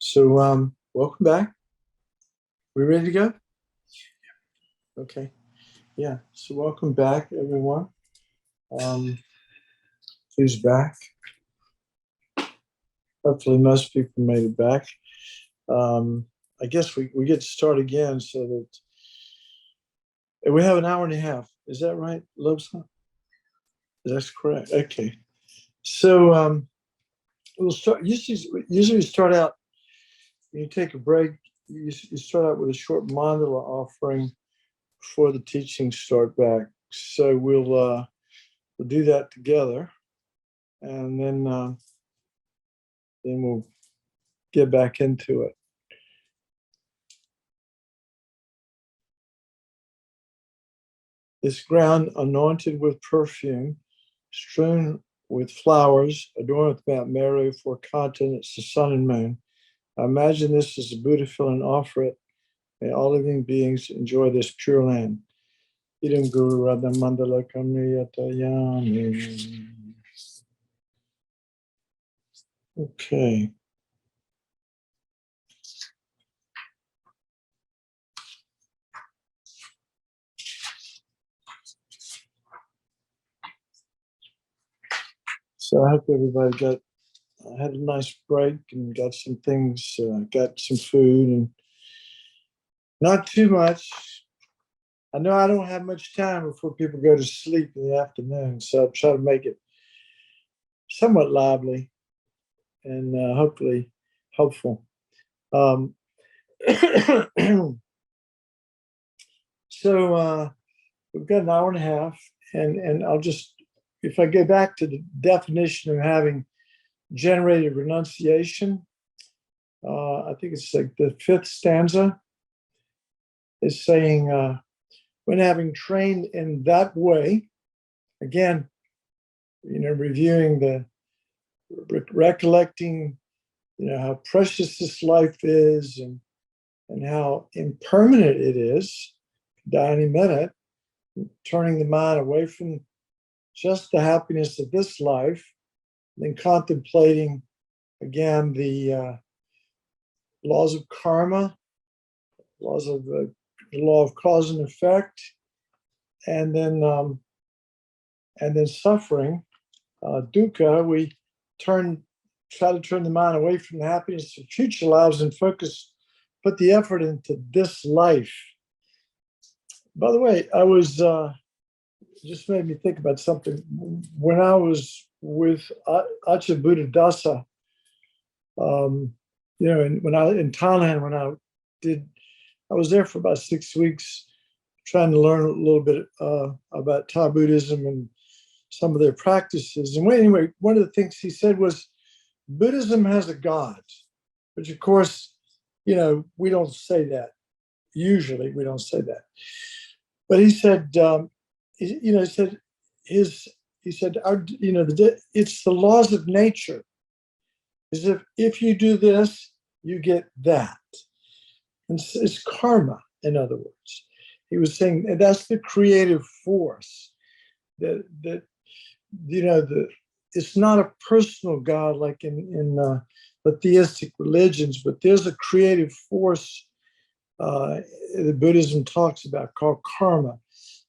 So, welcome back. We ready to go? Okay. Yeah. So, welcome back, everyone. Who's back? Hopefully, most people made it back. I guess we get to start again so that we have an hour and a half. Is that right, Lobson? That's correct. Okay. So, we'll start. Usually, we start out. When you take a break, you start out with a short mandala offering before the teachings start back. So we'll do that together, and then we'll get back into it. This ground anointed with perfume, strewn with flowers, adorned with Mount Meru for continents, the sun and moon. I imagine this as a Buddha fill and offer it. May all living beings enjoy this pure land. Idam Guru Radha Mandala Kamriyatayami. Okay. So I hope everybody had a nice break and got some things, got some food and not too much. I know I don't have much time before people go to sleep in the afternoon, so I'll try to make it somewhat lively and hopefully helpful. So we've got an hour and a half, and I'll just, if I go back to the definition of having generated renunciation, I think it's like the fifth stanza is saying, when having trained in that way, again, reviewing recollecting, how precious this life is and how impermanent it is, die any minute, turning the mind away from just the happiness of this life, then contemplating again the laws of karma, laws of the law of cause and effect, and then suffering, dukkha. We try to turn the mind away from the happiness of future lives and put the effort into this life. By the way, I was just made me think about something. When I was with Acha Buddha Dasa, and when I in Thailand, I was there for about 6 weeks, trying to learn a little bit about Thai Buddhism and some of their practices. And anyway, one of the things he said was, Buddhism has a God, which of course, we don't say that. Usually, we don't say that. But he said, it's the laws of nature. As if you do this, you get that. And it's karma, in other words. He was saying, and that's the creative force. That it's not a personal God like in the theistic religions, but there's a creative force that Buddhism talks about called karma.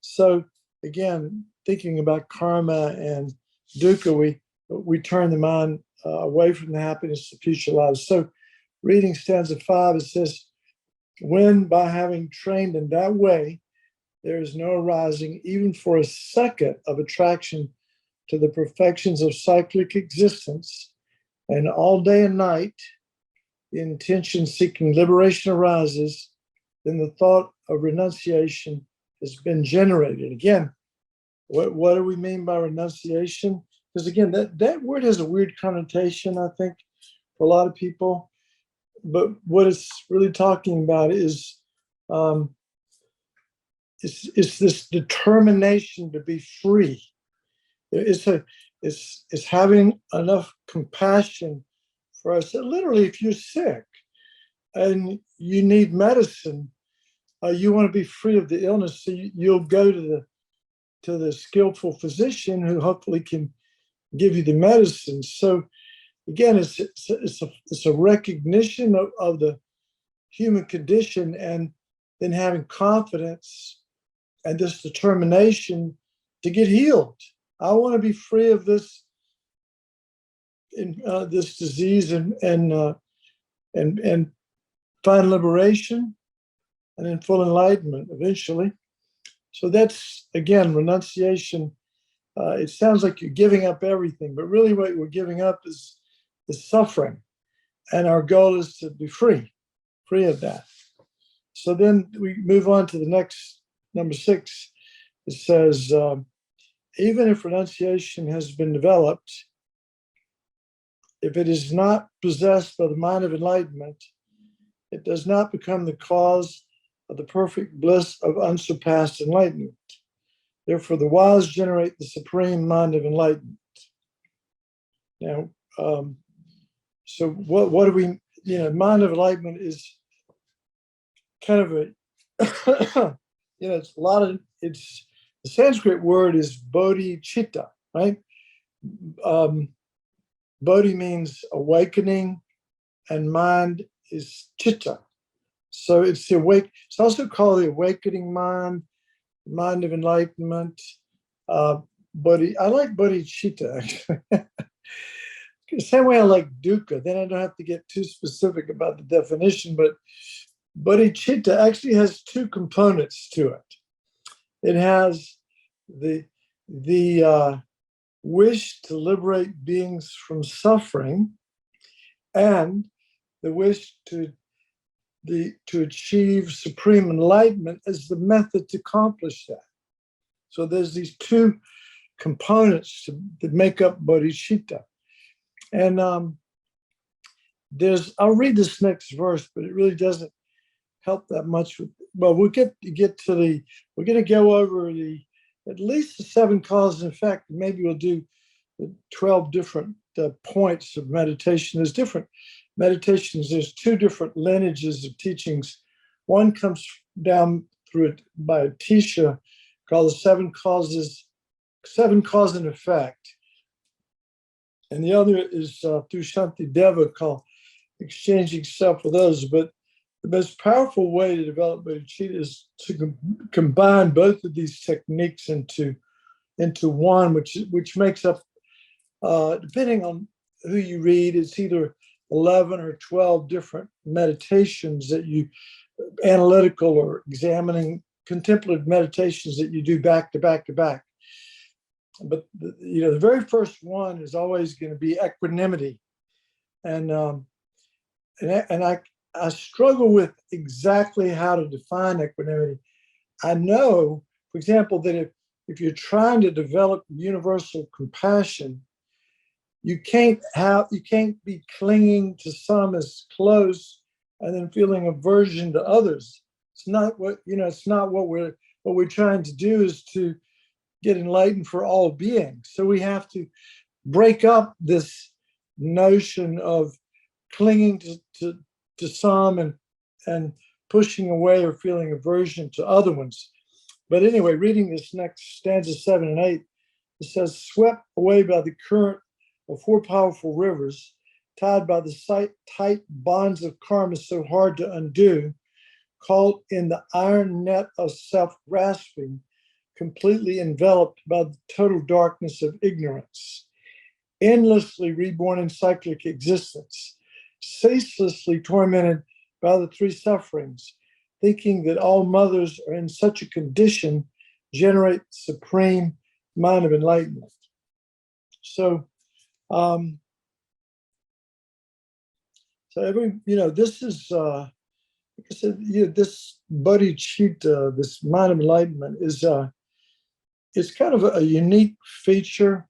So again, thinking about karma and dukkha, we turn the mind away from the happiness of future lives. So reading stanza 5, it says, when by having trained in that way, there is no arising even for a second of attraction to the perfections of cyclic existence, and all day and night, the intention seeking liberation arises, then the thought of renunciation has been generated. Again, what do we mean by renunciation? Because again, that word has a weird connotation, I think, for a lot of people. But what it's really talking about is this determination to be free. It's having enough compassion for us. Literally, if you're sick and you need medicine, you want to be free of the illness, so you'll go to the skillful physician who hopefully can give you the medicine. So again, it's a recognition of the human condition, and then having confidence and this determination to get healed. I want to be free of this this disease and find liberation and then full enlightenment eventually. So that's, again, renunciation. It sounds like you're giving up everything, but really what we're giving up is suffering. And our goal is to be free of that. So then we move on to the next, number 6. It says, even if renunciation has been developed, if it is not possessed by the mind of enlightenment, it does not become the cause of the perfect bliss of unsurpassed enlightenment. Therefore, the wise generate the supreme mind of enlightenment. Now, so what do we, mind of enlightenment is kind of a, it's a lot of, it's, the Sanskrit word is bodhichitta, right? Bodhi means awakening, and mind is chitta. So it's the it's also called the awakening mind, mind of enlightenment. I like bodhichitta, actually. The same way I like dukkha. Then I don't have to get too specific about the definition, but bodhichitta actually has 2 components to it. It has the wish to liberate beings from suffering, and the wish to achieve supreme enlightenment as the method to accomplish that. So there's these 2 components that make up bodhicitta. And I'll read this next verse, but it really doesn't help that much. We're going to go over at least the 7 causes and effect. Maybe we'll do the 12 different points of meditation. There's different meditations. There's 2 different lineages of teachings. One comes down through it by a Tisha called the 7 cause and effect. And the other is through Shantideva called exchanging self with others. But the most powerful way to develop bodhicitta is to combine both of these techniques into one, which makes up, depending on who you read, it's either 11 or 12 different meditations that you, analytical or examining contemplative meditations that you do back to back to back. But the very first one is always going to be equanimity, and I struggle with exactly how to define equanimity. I know, for example, that if you're trying to develop universal compassion, you can't be clinging to some as close and then feeling aversion to others. It's not what we're trying to do is to get enlightened for all beings. So we have to break up this notion of clinging to some and pushing away or feeling aversion to other ones. But anyway, reading this next stanza 7 and 8, it says, swept away by the current of 4 powerful rivers, tied by the tight bonds of karma so hard to undo, caught in the iron net of self-grasping, completely enveloped by the total darkness of ignorance, endlessly reborn in cyclic existence, ceaselessly tormented by the 3 sufferings, thinking that all mothers are in such a condition, generate supreme mind of enlightenment. So, this is, like I said, this bodhicitta, this mind of enlightenment is it's kind of a unique feature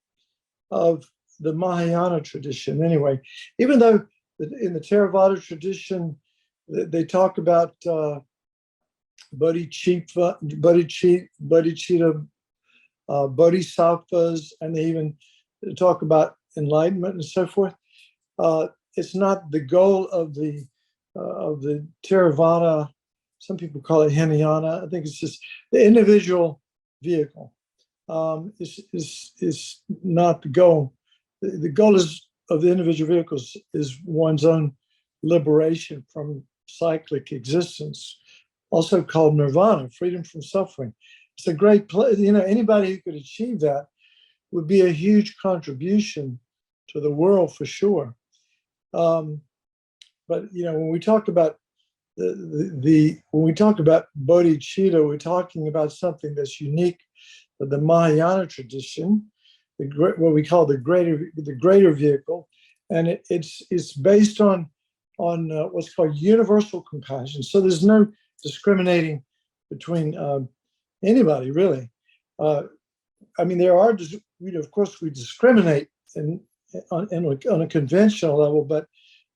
of the Mahayana tradition. Anyway, even though in the Theravada tradition they talk about bodhichitta, bodhisattvas, and they even talk about enlightenment and so forth. It's not the goal of the Theravada. Some people call it Hinayana. I think it's just the individual vehicle is not the goal. The goal is of the individual vehicles is one's own liberation from cyclic existence, also called nirvana, freedom from suffering. It's a great place. Anybody who could achieve that would be a huge contribution to the world for sure. But when we talk about when we talk about bodhicitta, we're talking about something that's unique to the Mahayana tradition, what we call the greater vehicle, and it's based on what's called universal compassion. So there's no discriminating between anybody really. There are, of course, we discriminate on a conventional level, but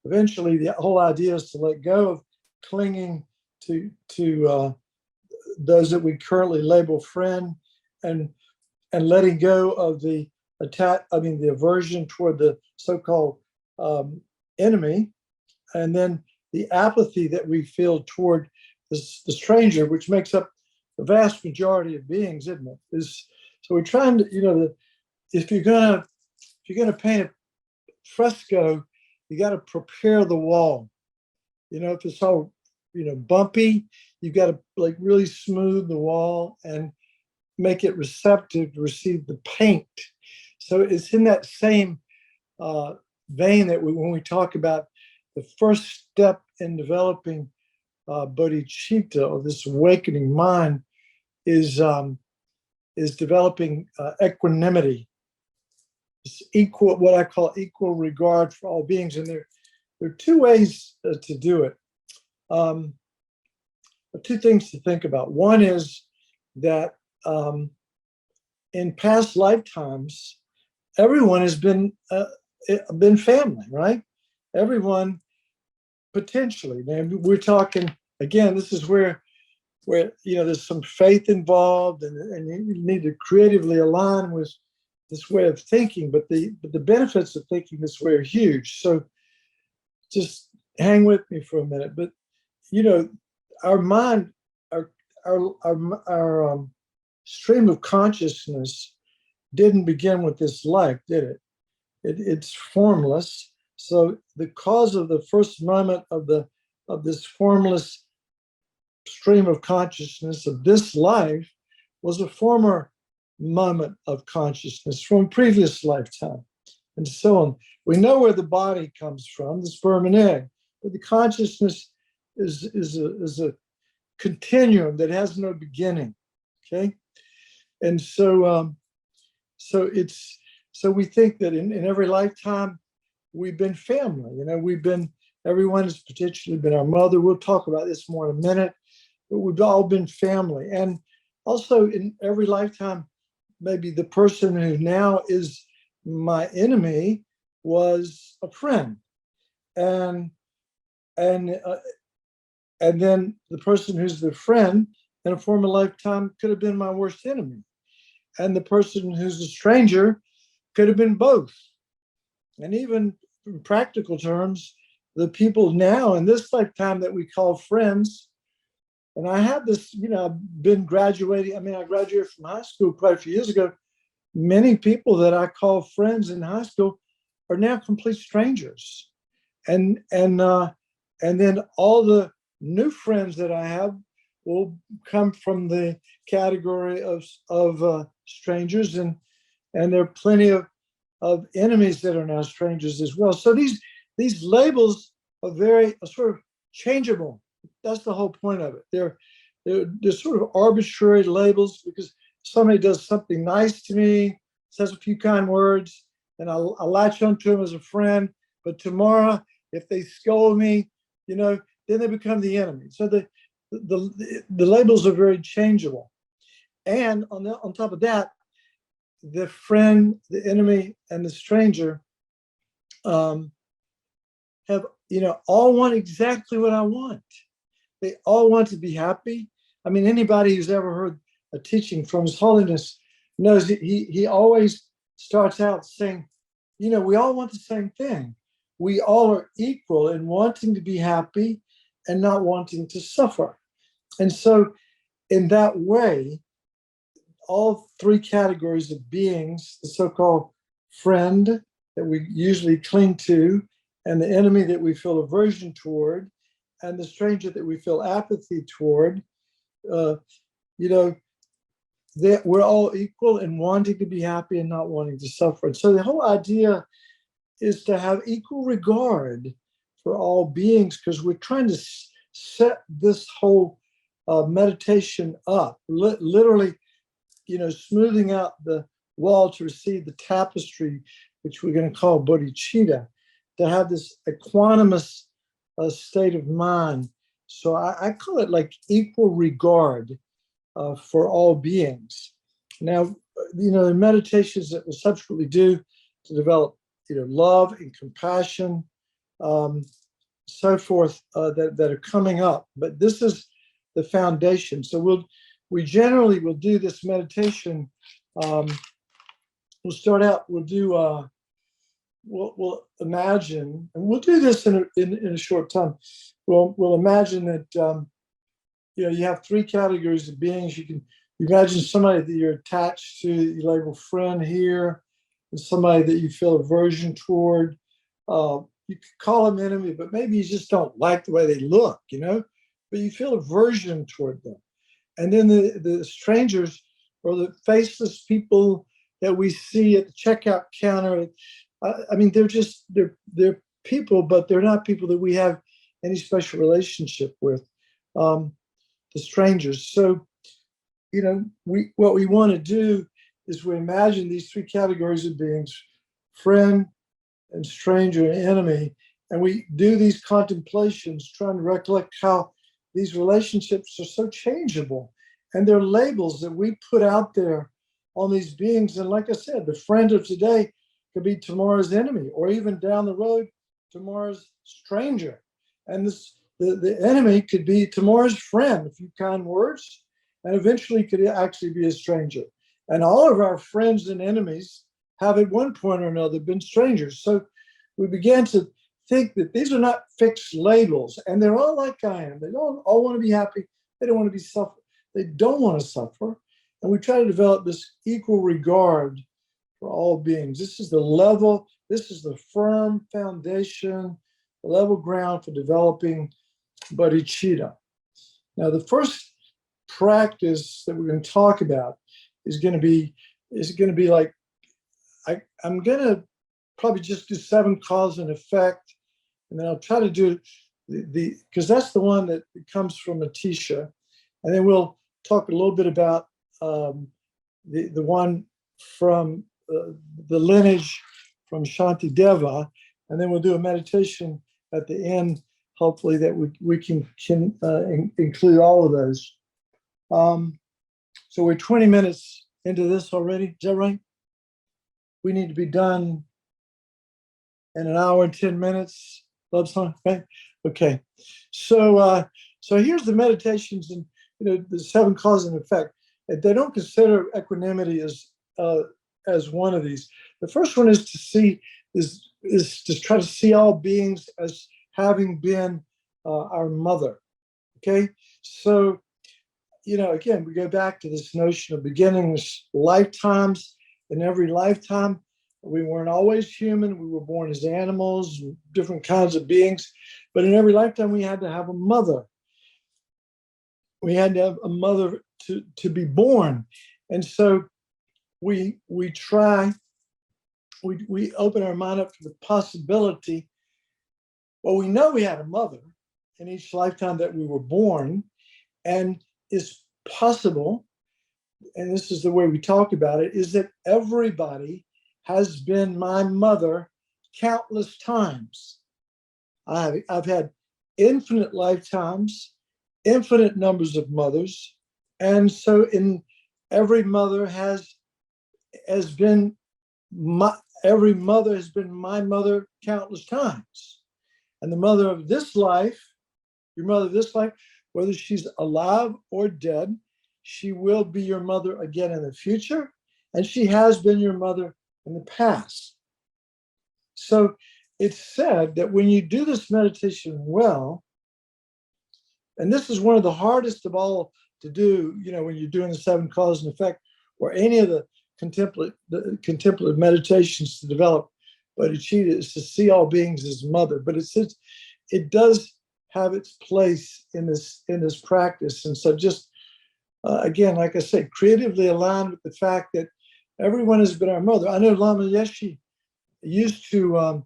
eventually the whole idea is to let go of clinging to those that we currently label friend, and letting go of the aversion toward the so-called enemy, and then the apathy that we feel toward the stranger, which makes up the vast majority of beings, isn't it? So we're trying to, if you're gonna paint a fresco, you got to prepare the wall. If it's all bumpy, you got to really smooth the wall and make it receptive to receive the paint. So it's in that same vein that when we talk about the first step in developing bodhicitta, or this awakening mind, is developing equanimity. It's what I call equal regard for all beings, and there are two ways to do it. Two things to think about. One is that in past lifetimes, everyone has been family, right? Everyone potentially. Man, we're talking again. This is where there's some faith involved, and you need to creatively align with this way of thinking. But the benefits of thinking this way are huge. So just hang with me for a minute. But our mind, our stream of consciousness didn't begin with this life, did it? It's formless. So the cause of the first moment of this formless stream of consciousness of this life was a former moment of consciousness from previous lifetime, and so on. We know where the body comes from, the sperm and egg, but the consciousness is a continuum that has no beginning. Okay, and so we think that in every lifetime we've been family. Everyone has potentially been our mother. We'll talk about this more in a minute, but we've all been family. And also in every lifetime, maybe the person who now is my enemy was a friend, and then the person who's the friend in a former lifetime could have been my worst enemy, and the person who's a stranger could have been both. And even in practical terms, the people now in this lifetime that we call friends, and I have this, I've been graduating. I graduated from high school quite a few years ago. Many people that I call friends in high school are now complete strangers. And then all the new friends that I have will come from the category of strangers, and there are plenty of enemies that are now strangers as well. So these labels are sort of changeable. That's the whole point of it. They're sort of arbitrary labels, because somebody does something nice to me, says a few kind words, and I'll latch onto them as a friend. But tomorrow, if they scold me, then they become the enemy. So the labels are very changeable. And on top of that, the friend, the enemy, and the stranger have all want exactly what I want. They all want to be happy. Anybody who's ever heard a teaching from His Holiness knows that he always starts out saying, we all want the same thing. We all are equal in wanting to be happy and not wanting to suffer. And so in that way, all three categories of beings, the so-called friend, that we usually cling to, and the enemy that we feel aversion toward, and the stranger that we feel apathy toward, that we're all equal in wanting to be happy and not wanting to suffer. And so the whole idea is to have equal regard for all beings, because we're trying to set this whole meditation up, literally, smoothing out the wall to receive the tapestry, which we're going to call bodhichitta, to have this equanimous state of mind. So I call it like equal regard for all beings. Now, the meditations that we'll subsequently do to develop, love and compassion, so forth, that are coming up. But this is the foundation. So we generally will do this meditation. We'll start out. We'll imagine, and we'll do this in a short time. We'll imagine that you have three categories of beings. You imagine somebody that you're attached to, you label friend here, and somebody that you feel aversion toward. You could call them enemy, but maybe you just don't like the way they look, but you feel aversion toward them. And then the strangers, or the faceless people that we see at the checkout counter. They're people, but they're not people that we have any special relationship with. The strangers. So, what we want to do is we imagine these three categories of beings: friend and stranger and enemy. And we do these contemplations trying to recollect how these relationships are so changeable. And they're labels that we put out there on these beings. And like I said, the friend of today could be tomorrow's enemy, or even down the road, tomorrow's stranger. And the enemy could be tomorrow's friend, a few kind words, and eventually could actually be a stranger. And all of our friends and enemies have at one point or another been strangers. So we began to think that these are not fixed labels, and they're all like I am. They don't all want to be happy. They don't want to be suffer. They don't want to suffer. And we try to develop this equal regard for all beings. This is the firm foundation, the level ground for developing bodhicitta. Now, the first practice that we're going to talk about is going to be like, I'm going to probably just do 7 cause and effect, and then I'll try to do because that's the one that comes from Atisha, and then we'll talk a little bit about the one from the lineage from Shantideva, and then we'll do a meditation at the end, hopefully, that we can include all of those. So we're 20 minutes into this already. Is that right? We need to be done in an hour and 10 minutes. Love song, right? Okay. So here's the meditations and the 7 cause and effect. They don't consider equanimity as one of these. The first one is to try to see all beings as having been our mother. Okay, so again, we go back to this notion of beginningless lifetimes. In every lifetime, we weren't always human. We were born as animals, different kinds of beings, but in every lifetime, we had to have a mother. We had to have a mother to be born, and so we open our mind up to the possibility. Well, we know we had a mother in each lifetime that we were born, and it's possible, and this is the way we talk about it, is that everybody has been my mother countless times. I've had infinite lifetimes, infinite numbers of mothers, and so every mother has been my mother countless times. And the mother of this life, your mother of this life, whether she's alive or dead, she will be your mother again in the future, and she has been your mother in the past. So it's said that when you do this meditation well, and this is one of the hardest of all to do, when you're doing the 7 cause and effect, or any of the contemplative meditations to develop bodhicitta is to see all beings as mother. But it does have its place in this practice. And so just again, like I said, creatively aligned with the fact that everyone has been our mother. I know Lama Yeshe used to,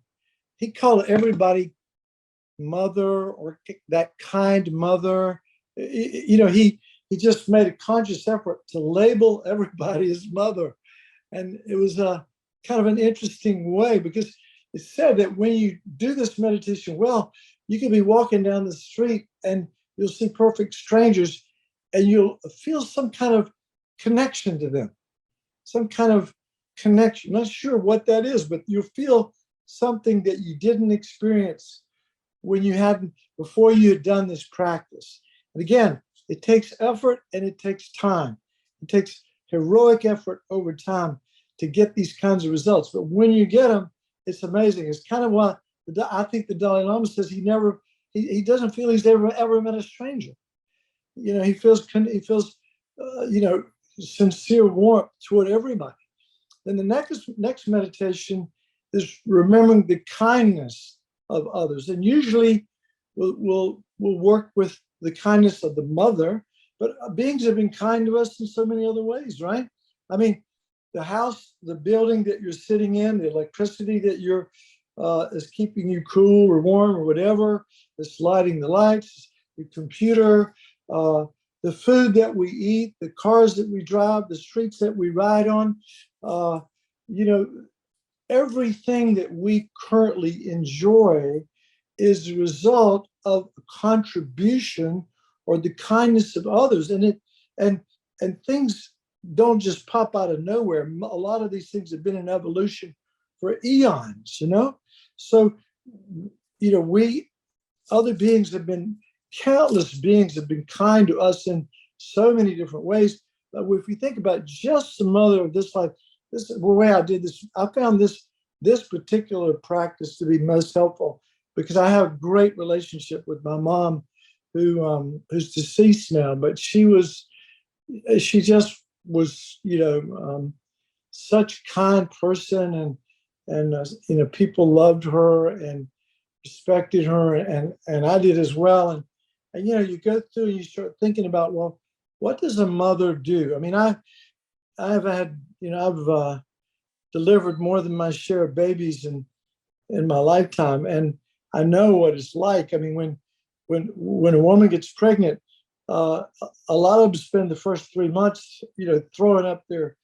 he called everybody mother or that kind mother. He just made a conscious effort to label everybody as mother. And it was a kind of an interesting way, because it said that when you do this meditation well, you can be walking down the street and you'll see perfect strangers and you'll feel some kind of connection to them, some kind of connection. Not sure what that is, but you'll feel something that you didn't experience before you had done this practice. And again, it takes effort and it takes time. It takes heroic effort over time to get these kinds of results. But when you get them, it's amazing. It's kind of what I think the Dalai Lama says. He doesn't feel he's ever met a stranger. He feels sincere warmth toward everybody. Then the next meditation is remembering the kindness of others, and usually we'll work with the kindness of the mother, but beings have been kind to us in so many other ways, right? I mean, the house, the building that you're sitting in, the electricity that is keeping you cool or warm or whatever, it's lighting the lights, the computer, the food that we eat, the cars that we drive, the streets that we ride on, everything that we currently enjoy is a result of a contribution or the kindness of others. And things don't just pop out of nowhere. A lot of these things have been in evolution for eons, So, countless beings have been kind to us in so many different ways. But if we think about just the mother of this life, this is the way I did this. I found this particular practice to be most helpful because I have a great relationship with my mom, who's deceased now, but she just was, such a kind person, and people loved her and respected her, and I did as well. And you go through and you start thinking about, well, what does a mother do? I mean, I've delivered more than my share of babies in my lifetime, and I know what it's like. I mean, when a woman gets pregnant, a lot of them spend the first 3 months, throwing up their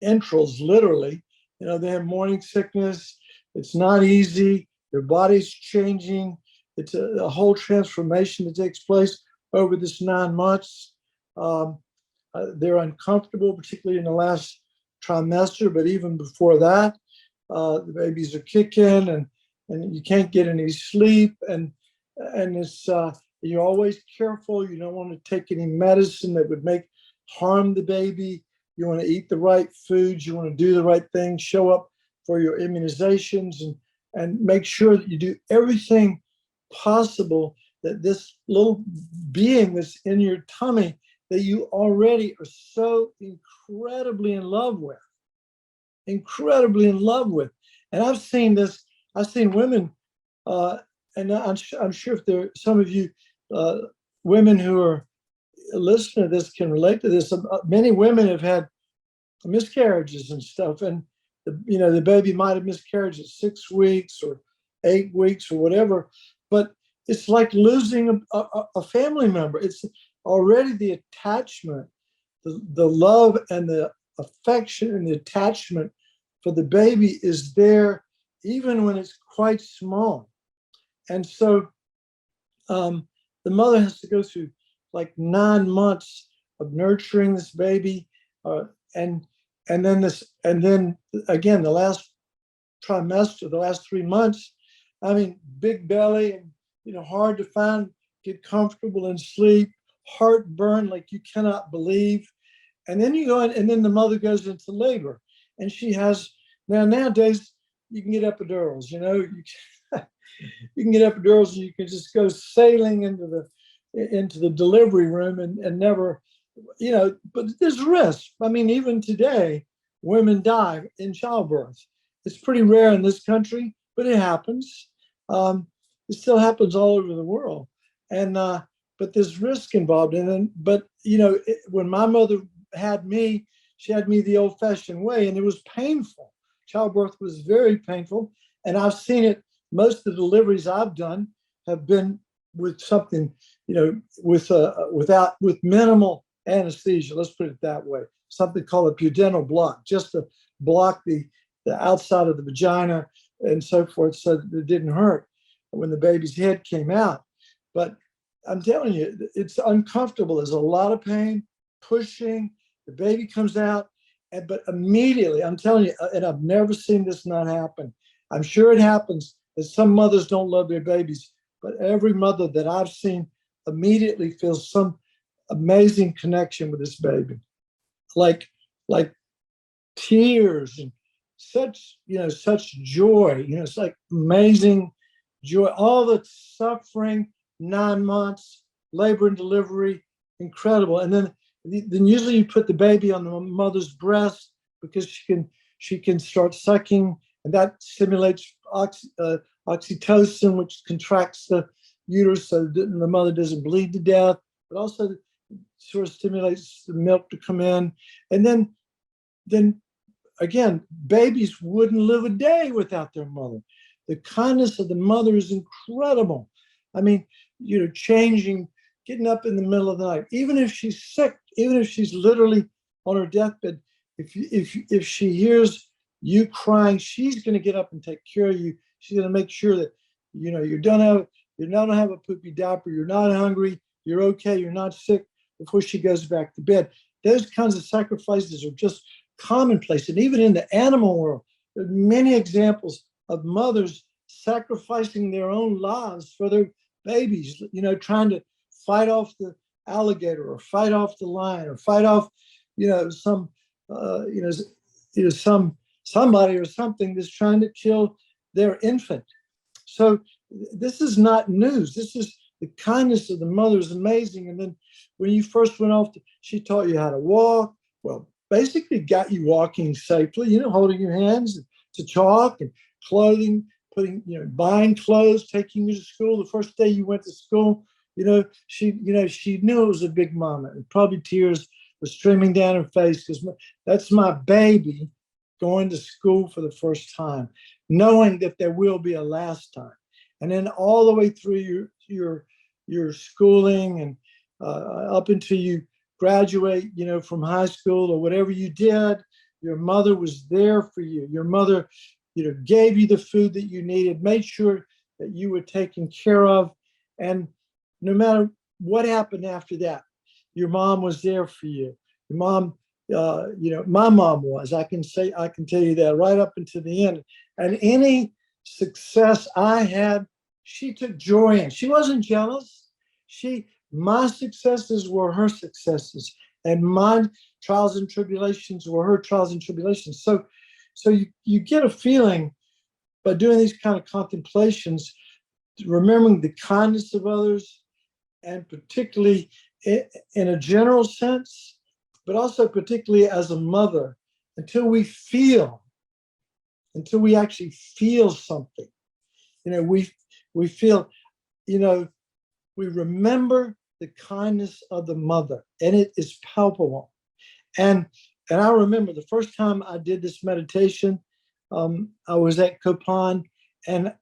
entrails, literally. They have morning sickness. It's not easy. Their body's changing. It's a whole transformation that takes place over this 9 months. They're uncomfortable, particularly in the last trimester, but even before that, the babies are kicking, and you can't get any sleep, and it's you're always careful. You don't want to take any medicine that would harm the baby. You want to eat the right foods. You want to do the right things. Show up for your immunizations, and make sure that you do everything possible that this little being that's in your tummy that you already are so incredibly in love with. And I've seen women, and I'm sure if there are some of you women who are listening to this can relate to this. Many women have had miscarriages and stuff, and the baby might have miscarried at 6 weeks or 8 weeks or whatever, but it's like losing a family member. It's already the attachment, the love and the affection and the attachment for the baby is there even when it's quite small. And so the mother has to go through like 9 months of nurturing this baby, and then again the last trimester, the last 3 months. I mean, big belly, and hard to find, get comfortable and sleep, heartburn like you cannot believe, and then you go in, and then the mother goes into labor, and she has nowadays you can get epidurals. You can get epidurals, and you can just go sailing into the delivery room and never, but there's risk. I mean, even today, women die in childbirth. It's pretty rare in this country, but it happens. It still happens all over the world. And but there's risk involved in it. But when my mother had me, she had me the old-fashioned way, and it was painful. Childbirth was very painful, and I've seen it. Most of the deliveries I've done have been with something, with minimal anesthesia. Let's put it that way. Something called a pudendal block, just to block the outside of the vagina and so forth, so that it didn't hurt when the baby's head came out. But I'm telling you, it's uncomfortable. There's a lot of pain, pushing. The baby comes out, but immediately, I'm telling you, and I've never seen this not happen. I'm sure it happens that some mothers don't love their babies, but every mother that I've seen immediately feels some amazing connection with this baby, like tears and such joy. It's like amazing joy. All the suffering, 9 months, labor and delivery, incredible. And then usually you put the baby on the mother's breast because she can start sucking, and that stimulates oxytocin, which contracts the uterus so that the mother doesn't bleed to death, but also sort of stimulates the milk to come in. And then again, babies wouldn't live a day without their mother. The kindness of the mother is incredible. I mean, changing, getting up in the middle of the night, even if she's sick, even if she's literally on her deathbed, if she hears you crying, she's going to get up and take care of you. She's going to make sure that you don't have a poopy diaper, you're not hungry, you're okay, you're not sick before she goes back to bed. Those kinds of sacrifices are just commonplace. And even in the animal world, there are many examples of mothers sacrificing their own lives for their babies, trying to fight off the alligator or fight off the lion or fight off, somebody or something that's trying to kill their infant. So this is not news. This is the kindness of the mother is amazing. And then when you first went off, she taught you how to walk. Well, basically got you walking safely, holding your hands to talk, and clothing, buying clothes, taking you to school. The first day you went to school, she knew it was a big moment, and probably tears were streaming down her face because that's my baby going to school for the first time, knowing that there will be a last time. And then all the way through your schooling and up until you graduate, from high school or whatever you did, your mother was there for you. Your mother, gave you the food that you needed, made sure that you were taken care of. And no matter what happened after that, your mom was there for you. Your mom, my mom was, I can tell you that right up until the end. And any success I had, she took joy in. She wasn't jealous. My successes were her successes, and my trials and tribulations were her trials and tribulations. So you get a feeling by doing these kind of contemplations, remembering the kindness of others, and particularly in a general sense, but also particularly as a mother, until we actually feel something. We feel, we remember the kindness of the mother, and it is palpable. And I remember the first time I did this meditation, I was at Copan, and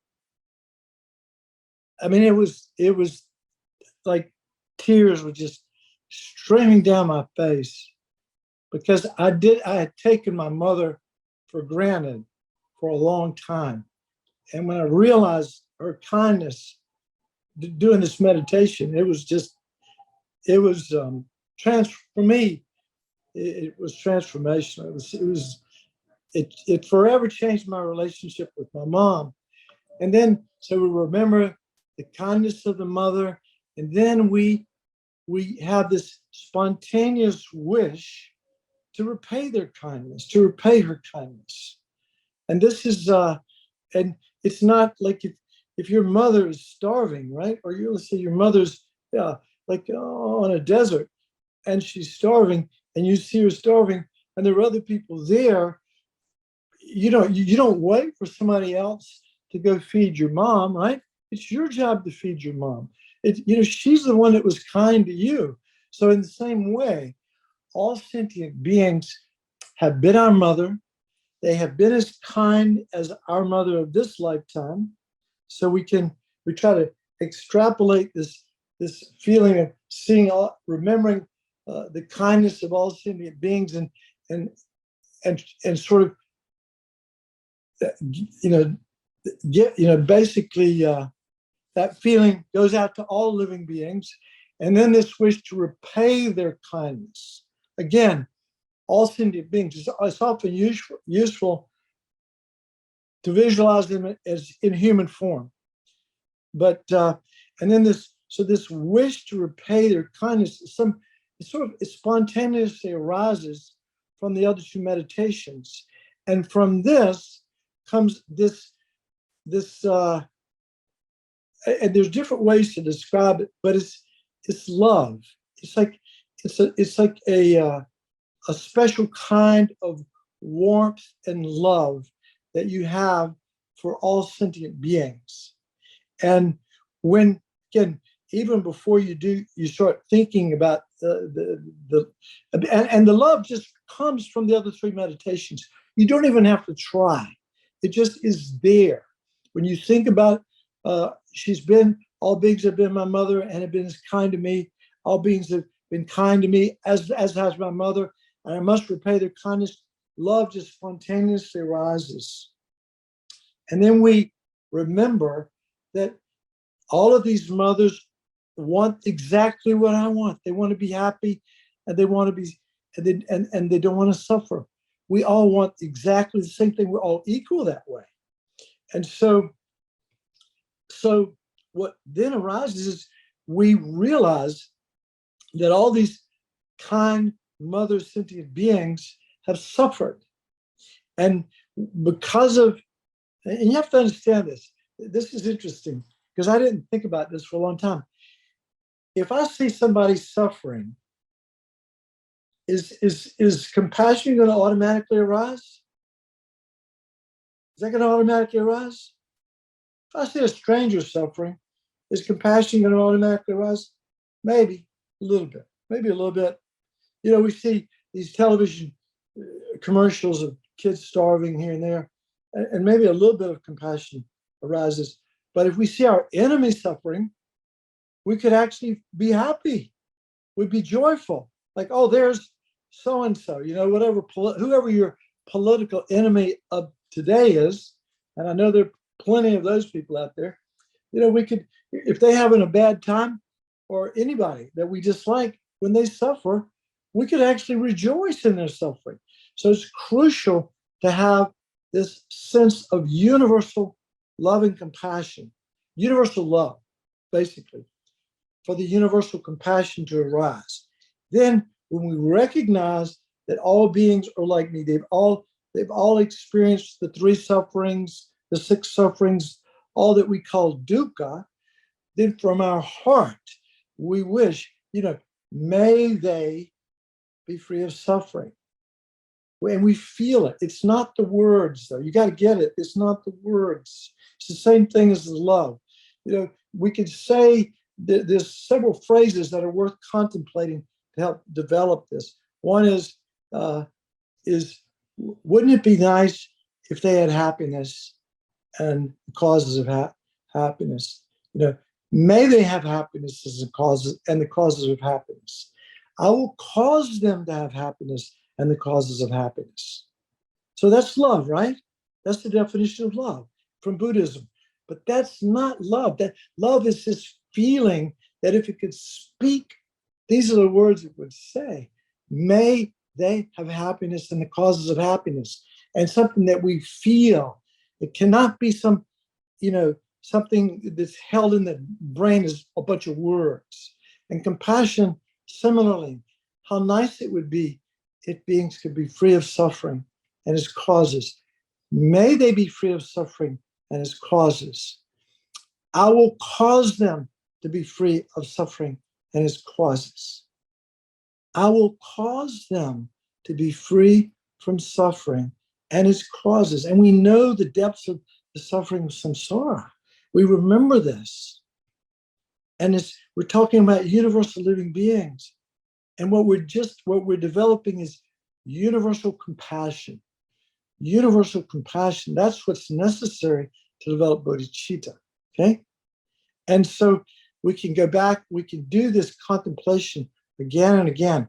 I mean, it was like tears were just streaming down my face, because I had taken my mother for granted for a long time. And when I realized her kindness doing this meditation, for me, it was transformational. It forever changed my relationship with my mom. And then, so we remember the kindness of the mother, and then we have this spontaneous wish to repay their kindness, to repay her kindness. And this is, and it's not like if your mother is starving, right? Or let's say your mother's on a desert and she's starving, and you see her starving, and there are other people there, you don't wait for somebody else to go feed your mom, right? It's your job to feed your mom. She's the one that was kind to you. So in the same way, all sentient beings have been our mother. They have been as kind as our mother of this lifetime. So we try to extrapolate this feeling of remembering the kindness of all sentient beings, and sort of basically that feeling goes out to all living beings, and then this wish to repay their kindness. Again, all sentient beings. It's often useful to visualize them as in human form, but and then this wish to repay their kindness, it spontaneously arises from the other two meditations, and from this comes this and there's different ways to describe it, but it's love. It's like a special kind of warmth and love that you have for all sentient beings. And when, again, even before you start thinking about the love just comes from the other three meditations. You don't even have to try. It just is there. When you think about, all beings have been my mother and have been as kind to me. All beings have been kind to me, as has my mother, and I must repay their kindness. Love just spontaneously arises. And then we remember that all of these mothers want exactly what I want. They want to be happy, and they want to be, and they don't want to suffer. We all want exactly the same thing. We're all equal that way. And so what then arises is we realize that all these kind mother sentient beings have suffered. And because of, and you have to understand this. This is interesting because I didn't think about this for a long time. If I see somebody suffering, is compassion going to automatically arise? Is that going to automatically arise? If I see a stranger suffering, is compassion going to automatically arise? Maybe a little bit. Maybe a little bit. We see these television commercials of kids starving here and there, and maybe a little bit of compassion arises. But if we see our enemy suffering, we could actually be happy. We'd be joyful. Like, oh, there's so-and-so, whoever your political enemy of today is, and I know there are plenty of those people out there, we could, if they having a bad time, or anybody that we dislike, when they suffer, we could actually rejoice in their suffering. So it's crucial to have this sense of universal love and compassion, universal love, basically, for the universal compassion to arise. Then when we recognize that all beings are like me, they've all experienced the three sufferings, the six sufferings, all that we call dukkha, then from our heart, we wish, may they be free of suffering. And we feel it. It's not the words, though. You got to get it. It's not the words. It's the same thing as the love. We could say that there's several phrases that are worth contemplating to help develop this. One is wouldn't it be nice if they had happiness and causes of happiness? May they have happiness as the causes and the causes of happiness. I will cause them to have happiness and the causes of happiness. So that's love, right? That's the definition of love from Buddhism. But that's not love. That love is this feeling that if it could speak, these are the words it would say. May they have happiness and the causes of happiness, and something that we feel. It cannot be something that's held in the brain as a bunch of words. And compassion, similarly, how nice it would be if beings could be free of suffering and its causes. May they be free of suffering and its causes. I will cause them to be free of suffering and its causes. I will cause them to be free from suffering and its causes. And we know the depths of the suffering of samsara. We remember this. And we're talking about universal living beings. And what we're developing is universal compassion. Universal compassion, that's what's necessary to develop bodhicitta, okay? And so we can go back, we can do this contemplation again and again.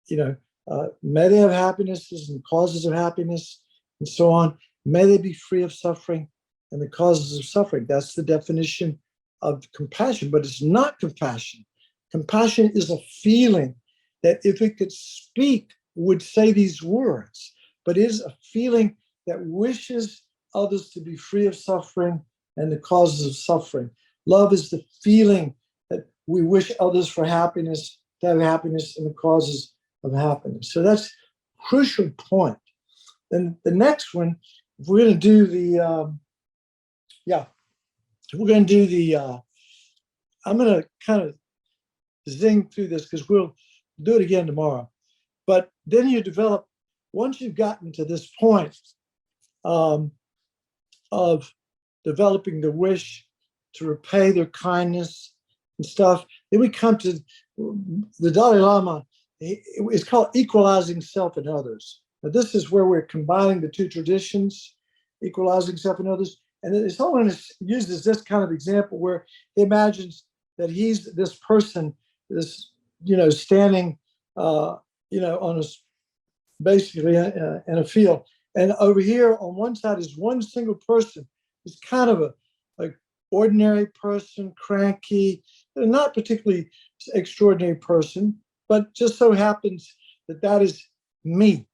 May they have happinesses and causes of happiness and so on. May they be free of suffering and the causes of suffering. That's the definition of compassion, but it's not compassion. Compassion is a feeling that if it could speak, would say these words, but it is a feeling that wishes others to be free of suffering and the causes of suffering. Love is the feeling that we wish others for happiness, to have happiness and the causes of happiness. So that's a crucial point. Then the next one, if we're going to do I'm going to kind of zing through this because we'll do it again tomorrow. But then you develop, once you've gotten to this point of developing the wish to repay their kindness and stuff, then we come to the Dalai Lama. It's called equalizing self and others. Now, this is where we're combining the two traditions, equalizing self and others. And someone uses this kind of example where he imagines that he's this person, standing, on a, basically in a field. And over here on one side is one single person. It's kind of a ordinary person, cranky, not particularly extraordinary person, but just so happens that is me.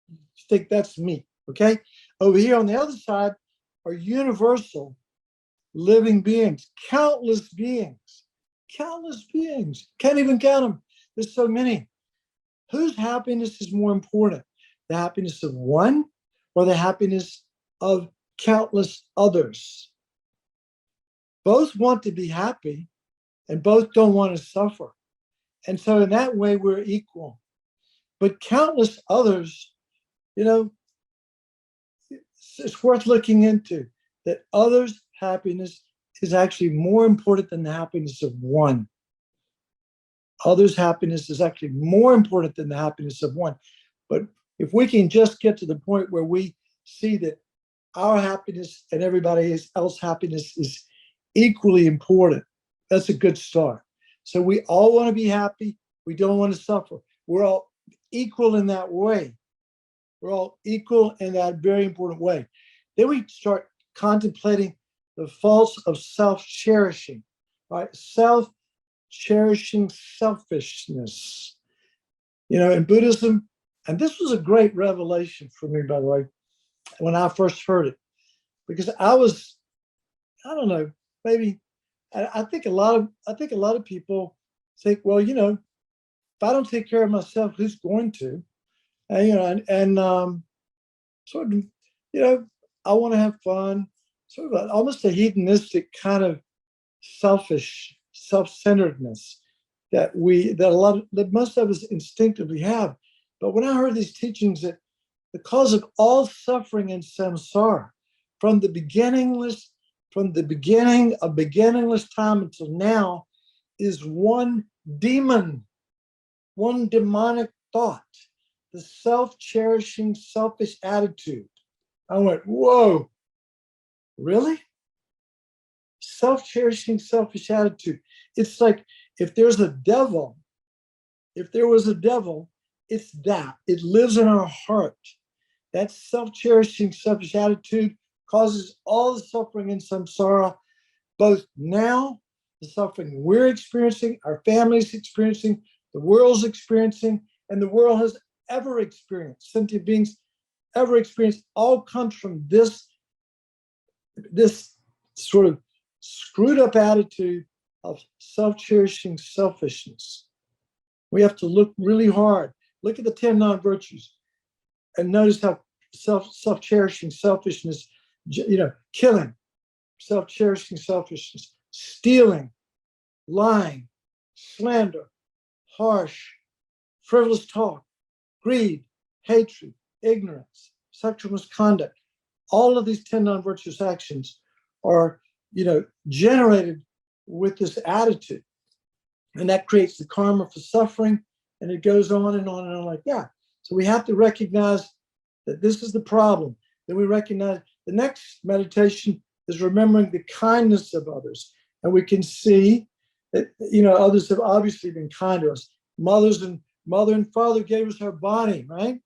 You think that's me, okay? Over here on the other side are universal living beings, countless beings. Can't even count them. There's so many. Whose happiness is more important? The happiness of one or the happiness of countless others? Both want to be happy and both don't want to suffer. And so in that way, we're equal. But countless others, it's worth looking into, that others' happiness is actually more important than the happiness of one. Others' happiness is actually more important than the happiness of one. But if we can just get to the point where we see that our happiness and everybody else's happiness is equally important, that's a good start. So we all want to be happy. We don't want to suffer. We're all equal in that way. We're all equal in that very important way. Then we start contemplating the faults of self-cherishing, right? Self-cherishing selfishness. In Buddhism, and this was a great revelation for me, by the way, when I first heard it, because I don't know, maybe I think a lot of people think, well, if I don't take care of myself, who's going to? Sort of, I want to have fun, sort of almost a hedonistic kind of selfish, self-centeredness that most of us instinctively have. But when I heard these teachings that the cause of all suffering in samsara, from the beginning of beginningless time until now, is one demon, one demonic thought, the self-cherishing, selfish attitude. I went, whoa, really? Self-cherishing, selfish attitude. It's like if there was a devil, it's that. It lives in our heart. That self-cherishing, selfish attitude causes all the suffering in samsara, both now, the suffering we're experiencing, our family's experiencing, the world's experiencing, and the world has ever experienced, sentient beings ever experienced, all comes from this sort of screwed up attitude of self-cherishing selfishness. We have to look really hard. Look at the 10 non-virtues and notice how self-cherishing selfishness, killing, self-cherishing selfishness, stealing, lying, slander, harsh, frivolous talk, greed, hatred, ignorance, sexual misconduct. All of these 10 non-virtuous actions are, generated with this attitude. And that creates the karma for suffering, and it goes on and on and on like that. So we have to recognize that this is the problem. Then we recognize the next meditation is remembering the kindness of others. And we can see that, others have obviously been kind to us. Mother and father gave us our body, right?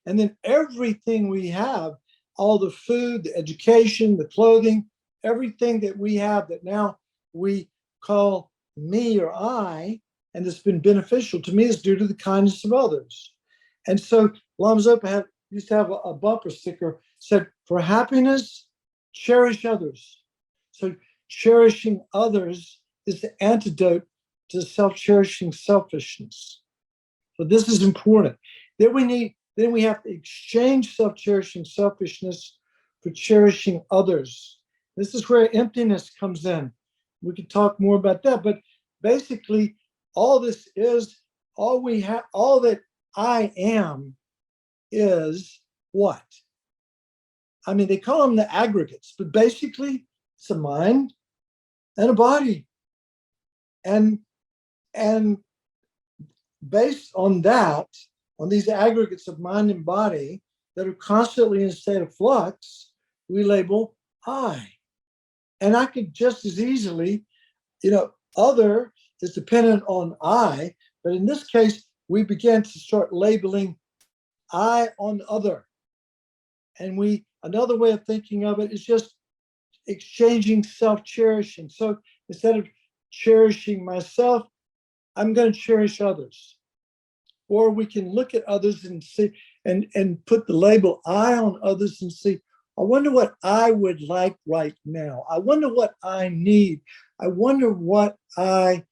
And then everything we have, all the food, the education, the clothing, everything that we have that now we call me or I, and it's been beneficial to me, is due to the kindness of others. And so Lama Zopa used to have a bumper sticker said, for happiness, cherish others. So cherishing others is the antidote to self-cherishing selfishness. So this is important. Then we have to exchange self-cherishing selfishness for cherishing others. This is where emptiness comes in. We could talk more about that, but basically all this is, all we have, all that I am is what? I mean, they call them the aggregates, but basically it's a mind and a body. And based on that, on these aggregates of mind and body that are constantly in a state of flux, we label I. And I could just as easily, other is dependent on I, but in this case, we began to start labeling I on other. And another way of thinking of it is just exchanging self-cherishing. So instead of cherishing myself, I'm going to cherish others. Or we can look at others and see, and put the label I on others and see, I wonder what I would like right now. I wonder what I need. I wonder what but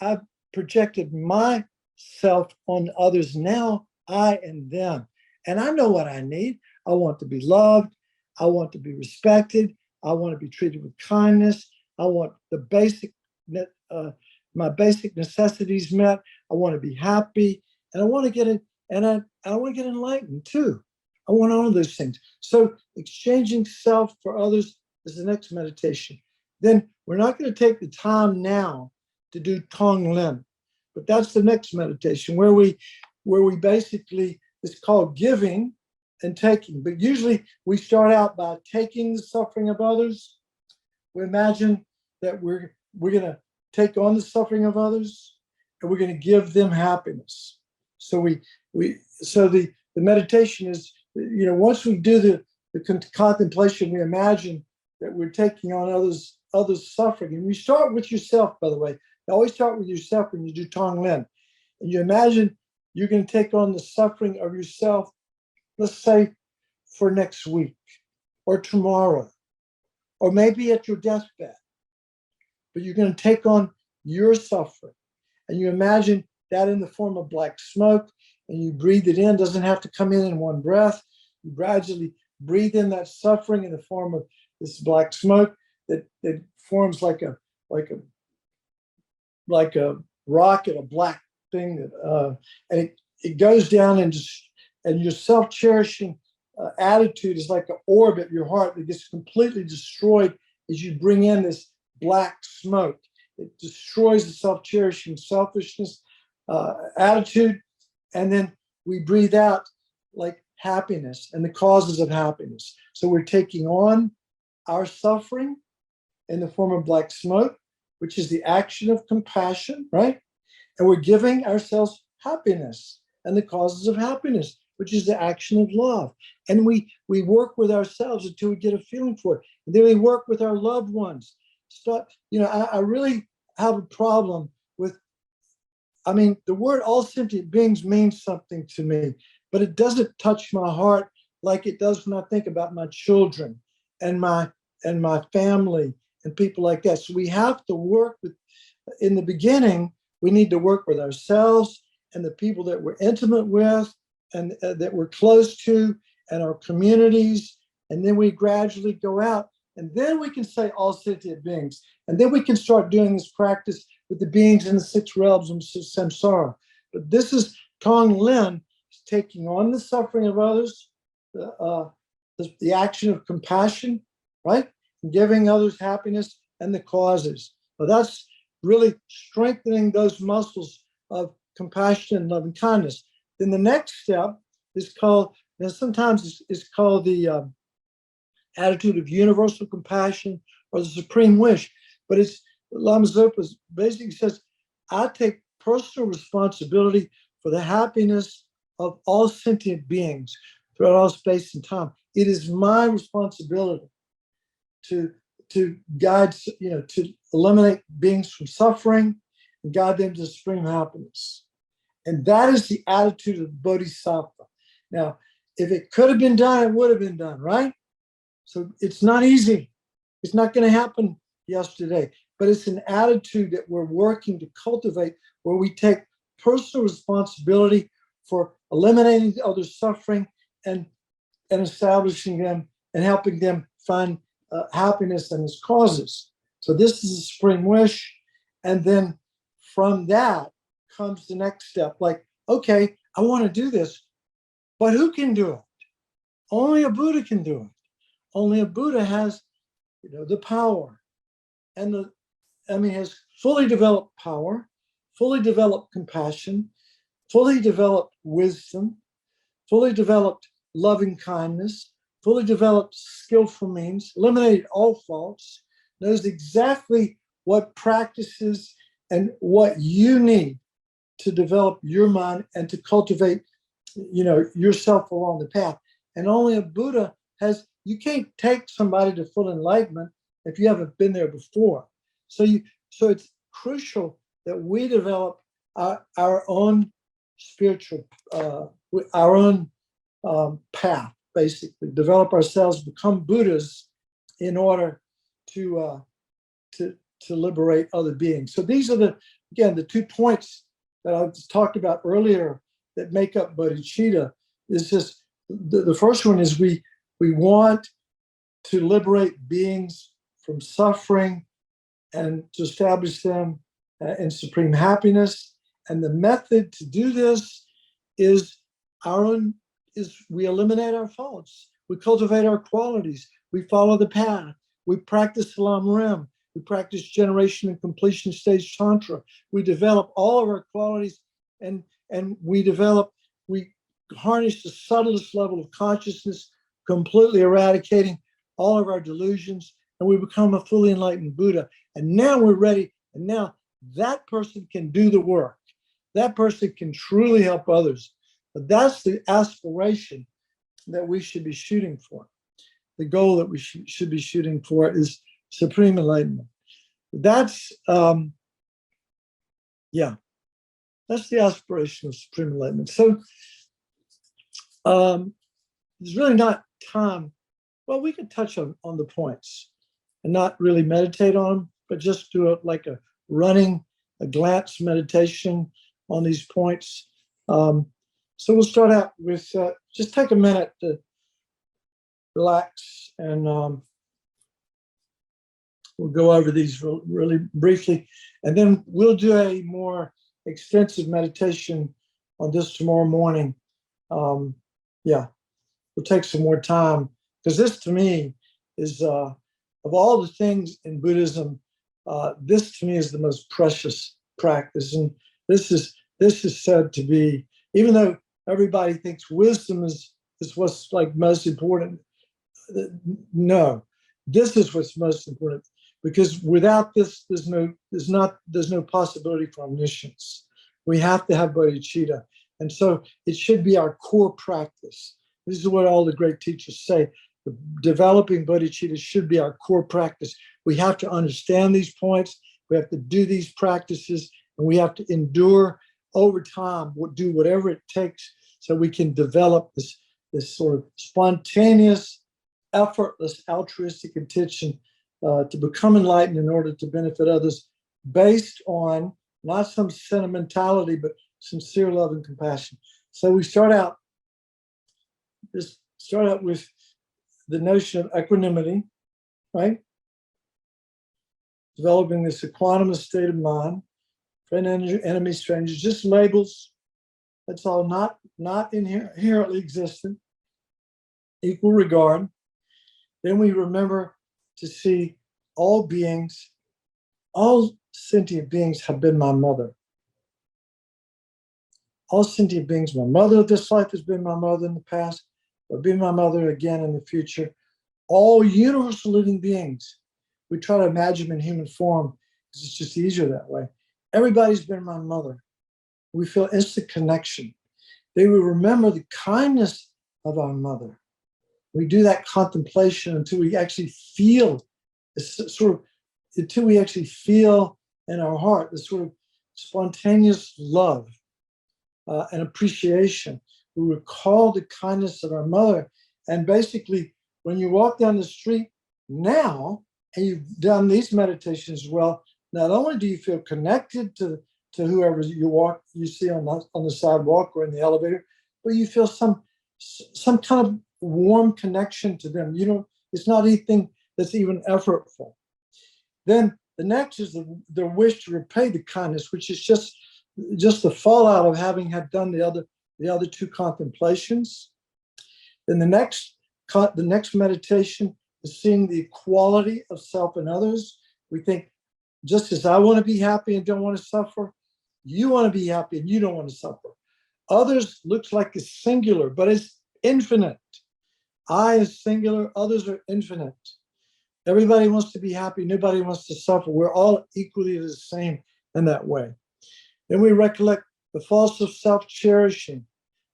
I've projected myself on others now, I and them. And I know what I need. I want to be loved. I want to be respected. I want to be treated with kindness. I want my basic necessities met. I want to be happy. And I want to get it. And I want to get enlightened too. I want all of those things. So exchanging self for others is the next meditation. Then we're not going to take the time now to do Tonglen, but that's the next meditation where we basically, it's called giving and taking. But usually we start out by taking the suffering of others. We imagine that we're going to take on the suffering of others and we're going to give them happiness. So the meditation is, once we do the contemplation, we imagine that we're taking on others' suffering. And you start with yourself, by the way. You always start with yourself when you do Tonglen. And you imagine you're going to take on the suffering of yourself, let's say, for next week or tomorrow, or maybe at your deathbed. But you're going to take on your suffering. And you imagine that in the form of black smoke, and you breathe it in. Doesn't have to come in one breath. You gradually breathe in that suffering in the form of this black smoke that forms like a rocket, a black thing, and it goes down, and your self-cherishing attitude is like an orb at your heart that gets completely destroyed as you bring in this black smoke. It destroys the self-cherishing selfishness attitude, and then we breathe out like happiness and the causes of happiness. So we're taking on our suffering in the form of black smoke, which is the action of compassion, right? And we're giving ourselves happiness and the causes of happiness, which is the action of love. And we work with ourselves until we get a feeling for it. And then we work with our loved ones. I really have a problem with, the word all sentient beings means something to me, but it doesn't touch my heart like it does when I think about my children and my family and people like that. So we have to work with, in the beginning, we need to work with ourselves and the people that we're intimate with and that we're close to and our communities. And then we gradually go out, and then we can say all sentient beings. And then we can start doing this practice with the beings in the 6 realms of samsara. But this is Tonglen, taking on the suffering of others, the action of compassion, right? Giving others happiness and the causes. So that's really strengthening those muscles of compassion and loving kindness. Then the next step is called, and sometimes it's called the attitude of universal compassion or the supreme wish. But it's Lama Zopa basically says, I take personal responsibility for the happiness of all sentient beings throughout all space and time. It is my responsibility to guide, to eliminate beings from suffering and guide them to supreme happiness. And that is the attitude of the bodhisattva. Now, if it could have been done, it would have been done, right? So it's not easy. It's not going to happen yesterday, but it's an attitude that we're working to cultivate where we take personal responsibility for eliminating others' suffering and establishing them and helping them find happiness and its causes. So this is a supreme wish. And then from that comes the next step. Like, okay, I want to do this, but who can do it? Only a Buddha can do it. Only a Buddha has, the power and has fully developed power, fully developed compassion, fully developed wisdom, fully developed loving kindness, fully developed skillful means, eliminated all faults, knows exactly what practices and what you need to develop your mind and to cultivate, yourself along the path. And only a Buddha has, you can't take somebody to full enlightenment if you haven't been there before. So it's crucial that we develop our own spiritual, our own path, basically, develop ourselves, become Buddhas in order to liberate other beings. So these are the 2 points that I talked about earlier that make up bodhicitta. Is just the first one is we want to liberate beings from suffering and to establish them in supreme happiness. And the method to do this is we eliminate our faults. We cultivate our qualities. We follow the path. We practice lamrim. We practice generation and completion stage tantra. We develop all of our qualities and we harness the subtlest level of consciousness, completely eradicating all of our delusions, and we become a fully enlightened Buddha. And now we're ready. And now that person can do the work. That person can truly help others. But that's the aspiration that we should be shooting for. The goal that we should be shooting for is supreme enlightenment. That's the aspiration of supreme enlightenment. So there's really not time. Well, we could touch on the points and not really meditate on them, but just do it like a glance meditation on these points. So we'll start out with just take a minute to relax, and we'll go over these really briefly, and then we'll do a more extensive meditation on this tomorrow morning. We'll take some more time, because this to me is, of all the things in Buddhism, this to me is the most precious practice. And this is said to be, even though everybody thinks wisdom is what's like most important, no, this is what's most important, because without this, there's no possibility for omniscience. We have to have bodhicitta, and so it should be our core practice. This is what all the great teachers say. Developing bodhicitta should be our core practice. We have to understand these points. We have to do these practices, and we have to endure over time. Do whatever it takes so we can develop this sort of spontaneous, effortless, altruistic intention to become enlightened in order to benefit others, based on not some sentimentality, but sincere love and compassion. So we start out with the notion of equanimity, right? Developing this equanimous state of mind, friend, enemy, strangers, just labels. That's all not inherently existent. Equal regard. Then we remember to see all beings, all sentient beings have been my mother. All sentient beings, my mother of this life has been my mother in the past, will be my mother again in the future. All universal living beings, we try to imagine them in human form because it's just easier that way. Everybody's been my mother. We feel instant connection. They will remember the kindness of our mother. We do that contemplation until we actually feel, until we actually feel in our heart this sort of spontaneous love and appreciation. We recall the kindness of our mother. And basically, when you walk down the street now, and you've done these meditations as well, not only do you feel connected to whoever you see on the sidewalk or in the elevator, but you feel some kind of warm connection to them. It's not anything that's even effortful. Then the next is the wish to repay the kindness, which is just the fallout of having had done the other two contemplations. Then the next meditation is seeing the equality of self and others. We think, just as I want to be happy and don't want to suffer, you want to be happy and you don't want to suffer. Others looks like it's singular, but it's infinite. I is singular, others are infinite. Everybody wants to be happy, nobody wants to suffer. We're all equally the same in that way. Then we recollect the faults of self-cherishing,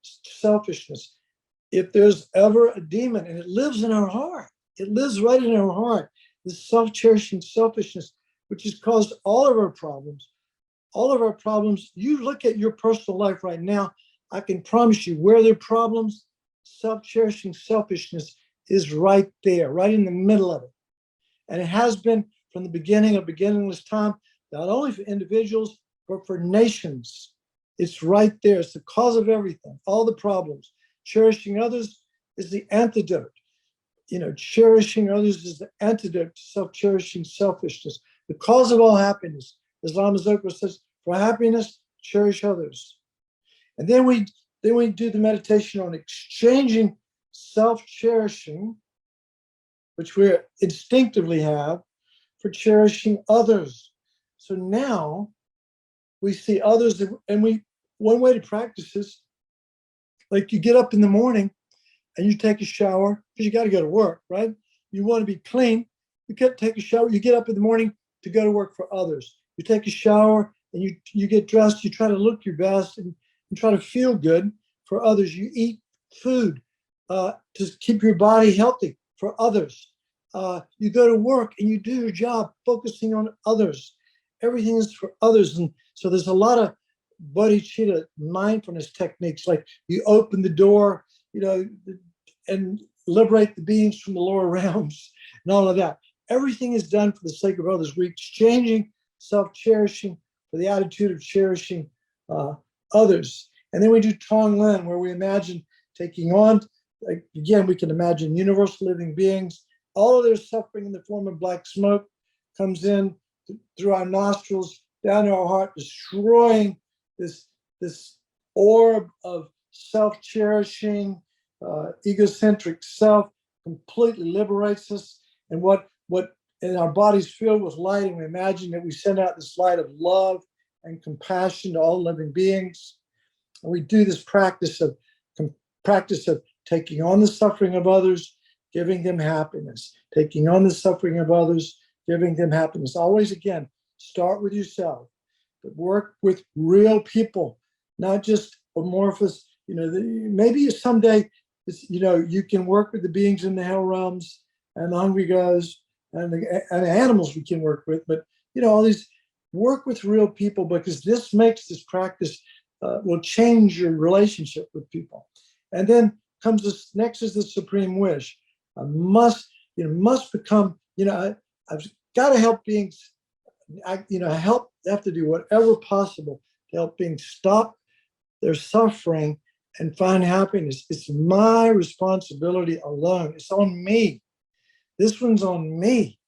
selfishness. If there's ever a demon, and it lives in our heart, it lives right in our heart, this self-cherishing selfishness, which has caused all of our problems. All of our problems, you look at your personal life right now, I can promise you where there are problems, self-cherishing selfishness is right there, right in the middle of it. And it has been from the beginning of beginningless time, not only for individuals, but for nations. It's right there. It's the cause of everything, all the problems. Cherishing others is the antidote. Cherishing others is the antidote to self-cherishing selfishness. The cause of all happiness. As Lama Zopa says, for happiness, cherish others. And then we do the meditation on exchanging self-cherishing, which we instinctively have, for cherishing others. So now we see others, and one way to practice this, like you get up in the morning and you take a shower, because you got to go to work, right? You want to be clean, you can't take a shower, you get up in the morning to go to work for others. You take a shower and you get dressed, you try to look your best and try to feel good for others. You eat food to keep your body healthy for others. You go to work and you do your job focusing on others. Everything is for others. And so there's a lot of bodhichitta mindfulness techniques, like you open the door, and liberate the beings from the lower realms and all of that. Everything is done for the sake of others. We're exchanging self-cherishing for the attitude of cherishing others. And then we do Tonglen, where we imagine taking on, again, we can imagine universal living beings. All of their suffering in the form of black smoke comes in through our nostrils, down to our heart, destroying this orb of self-cherishing, egocentric self, completely liberates us. And what and our bodies filled with light, and we imagine that we send out this light of love and compassion to all living beings. And we do this practice of taking on the suffering of others, giving them happiness, taking on the suffering of others, giving them happiness. Always, again, start with yourself, but work with real people, not just amorphous. Maybe someday, you can work with the beings in the hell realms and the hungry ghosts and the animals we can work with, but all these, work with real people, because this makes this practice will change your relationship with people. And then comes this next is the supreme wish. I must become, I've got to help beings. I have to do whatever possible to help beings stop their suffering and find happiness. It's my responsibility alone. It's on me. This one's on me,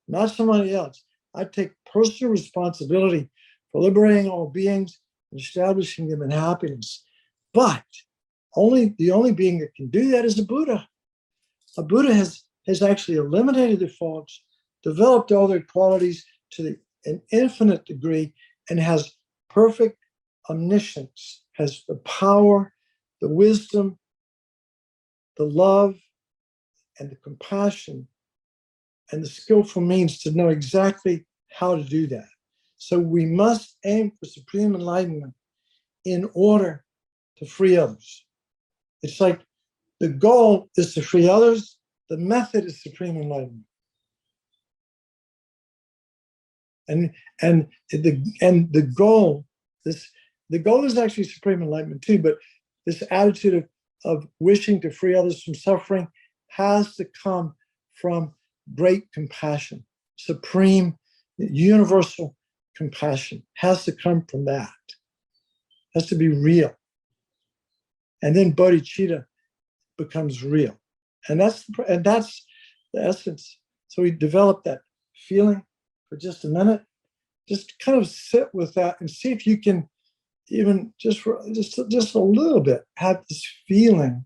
not somebody else. I take personal responsibility for liberating all beings and establishing them in happiness. But the only being that can do that is a Buddha. A Buddha has actually eliminated their faults, developed all their qualities to an infinite degree, and has perfect omniscience, has the power, the wisdom, the love, and the compassion, and the skillful means to know exactly how to do that. So we must aim for supreme enlightenment in order to free others. It's like the goal is to free others, the method is supreme enlightenment. And the goal is actually supreme enlightenment too, but this attitude of wishing to free others from suffering has to come from great compassion. Supreme, universal compassion has to come from that. Has to be real. And then bodhicitta becomes real. And that's the essence. So we develop that feeling for just a minute. Just kind of sit with that and see if you can even just a little bit have this feeling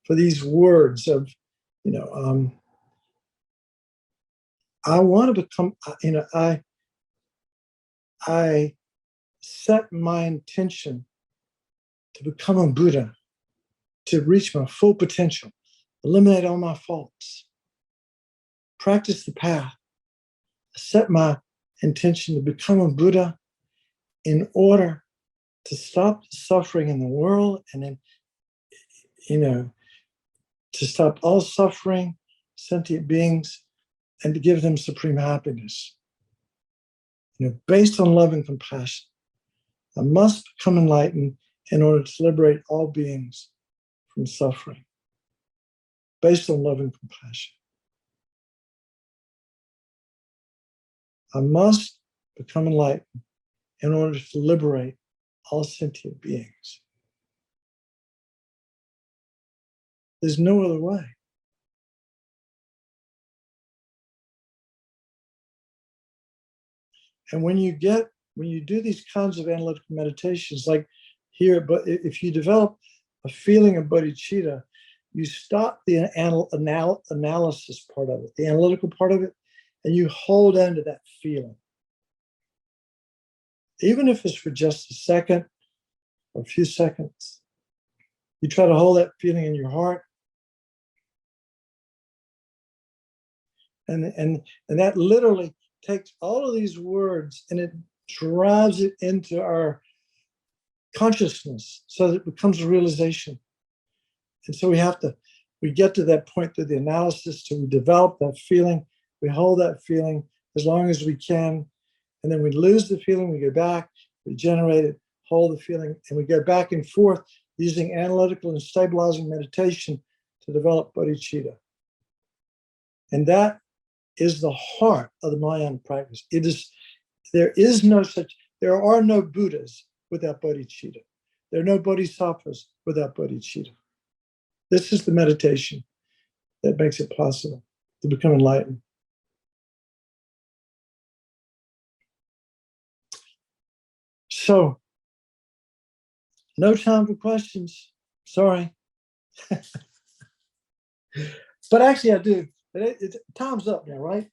for these words of, I want to become, I set my intention to become a Buddha, to reach my full potential, eliminate all my faults, practice the path, set my intention to become a Buddha in order to stop the suffering in the world, and then, to stop all suffering, sentient beings, and to give them supreme happiness. Based on love and compassion. I must become enlightened in order to liberate all beings from suffering. Based on love and compassion. I must become enlightened in order to liberate all sentient beings. There's no other way. And when you do these kinds of analytical meditations, like here, but if you develop a feeling of bodhicitta, you stop the analysis part of it, the analytical part of it, and you hold on to that feeling. Even if it's for just a second or a few seconds, you try to hold that feeling in your heart. And that literally takes all of these words and it drives it into our consciousness so that it becomes a realization. And so we get to that point through the analysis till we develop that feeling. We hold that feeling as long as we can. And then we lose the feeling, we go back, we generate it, hold the feeling, and we go back and forth using analytical and stabilizing meditation to develop bodhicitta. And that is the heart of the Mahayana practice. There are no Buddhas without bodhicitta. There are no bodhisattvas without bodhicitta. This is the meditation that makes it possible to become enlightened. So, no time for questions. Sorry. But actually I do. Time's up now, right?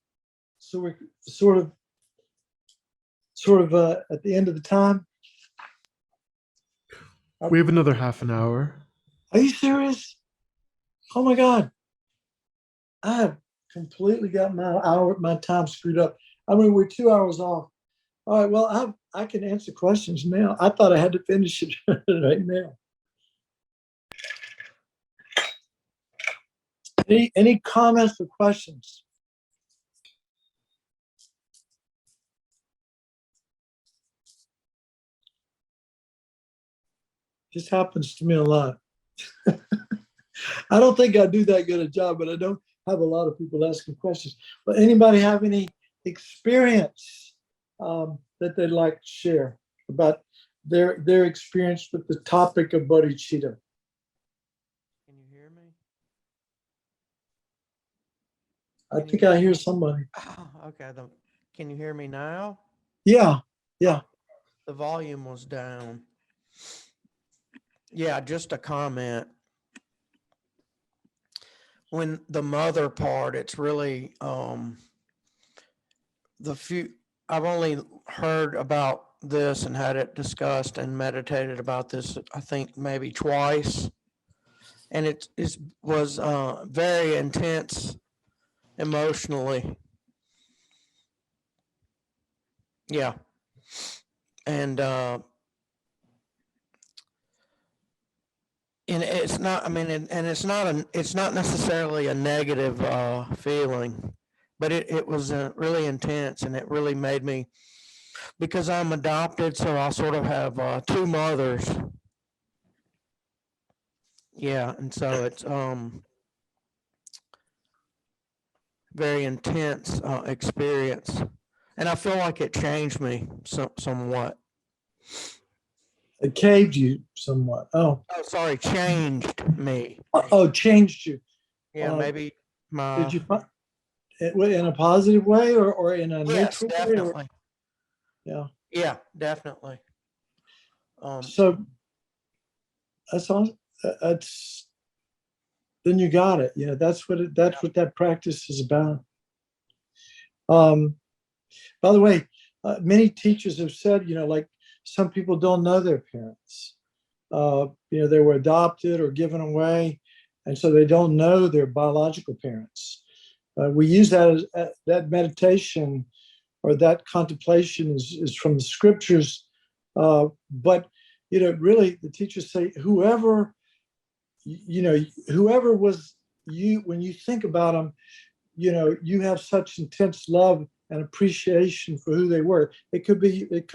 So we're sort of at the end of the time. We have another half an hour. Are you serious? Oh my God. I have completely got my time screwed up. I mean, we're 2 hours off. All right, well, I can answer questions now. I thought I had to finish it right now. Any comments or questions? This happens to me a lot. I don't think I do that good a job, but I don't have a lot of people asking questions. But anybody have any experience that they'd like to share about their experience with the topic of bodhicitta? Can you hear me? I think I hear somebody. Oh, okay. Can you hear me now? Yeah. The volume was down. Yeah, just a comment. When the mother part, it's really I've only heard about this and had it discussed and meditated about this, I think maybe twice. And it was very intense emotionally. Yeah. And it's not, I mean, and it's not necessarily a negative feeling, but it was really intense, and it really made me, because I'm adopted, so I sort of have two mothers. Yeah, and so it's very intense experience, and I feel like it changed me somewhat. It caved you somewhat. Oh, Oh, sorry, changed me. changed you. Yeah, maybe Did my you find it in a positive way or in a yes, neutral way? definitely. Yeah. Yeah, definitely. So that's awesome. That's then you got it. You know, that's what that practice is about. Um, by the way, many teachers have said, you know, like some people don't know their parents. You know, they were adopted or given away, and so they don't know their biological parents. We use that as that meditation or that contemplation is from the scriptures. But you know, really, the teachers say whoever you know, whoever was you when you think about them, you know, you have such intense love and appreciation for who they were. It could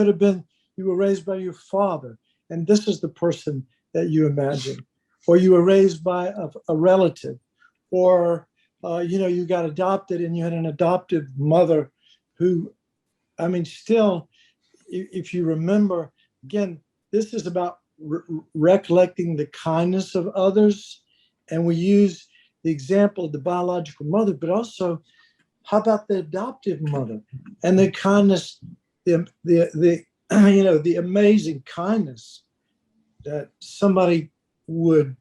have been you were raised by your father, and this is the person that you imagine, or you were raised by a relative, or you know, you got adopted and you had an adoptive mother who, I mean, still, if you remember, again, this is about recollecting the kindness of others. And we use the example of the biological mother, but also how about the adoptive mother and the kindness, the you know, the amazing kindness that somebody would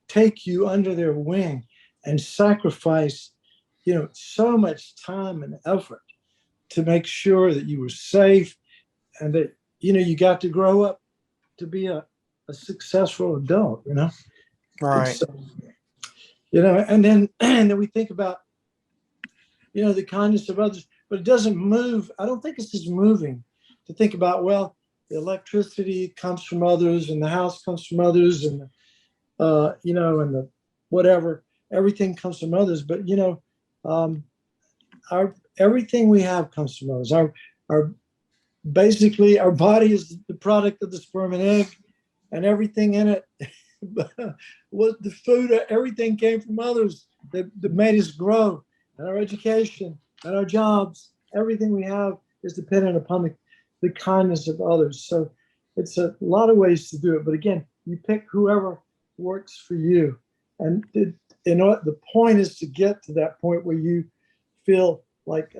take you under their wing and sacrifice, you know, so much time and effort to make sure that you were safe and that, you know, you got to grow up to be a successful adult, you know. right. It's you know, and then we think about, you know, the kindness of others, but it doesn't move. I don't think it's just moving to think about, well, the electricity comes from others and the house comes from others and you know, and the whatever, everything comes from others. But you know, our everything we have comes from others. Our basically our body is the product of the sperm and egg, and everything in it was the food. Everything came from others that made us grow, and our education and our jobs. Everything we have is dependent upon the kindness of others. So it's a lot of ways to do it. But again, you pick whoever works for you, and you know the point is to get to that point where you feel like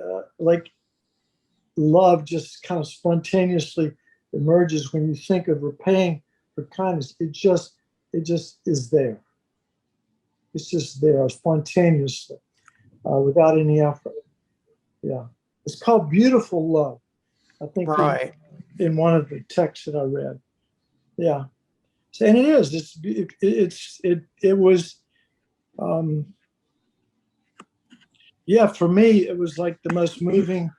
love just kind of spontaneously emerges when you think of repaying for kindness. It just is there. It's just there spontaneously, without any effort. Yeah, it's called beautiful love. I think Right. in one of the texts that I read. Yeah, so, and it is. It was. Yeah, for me, it was like the most moving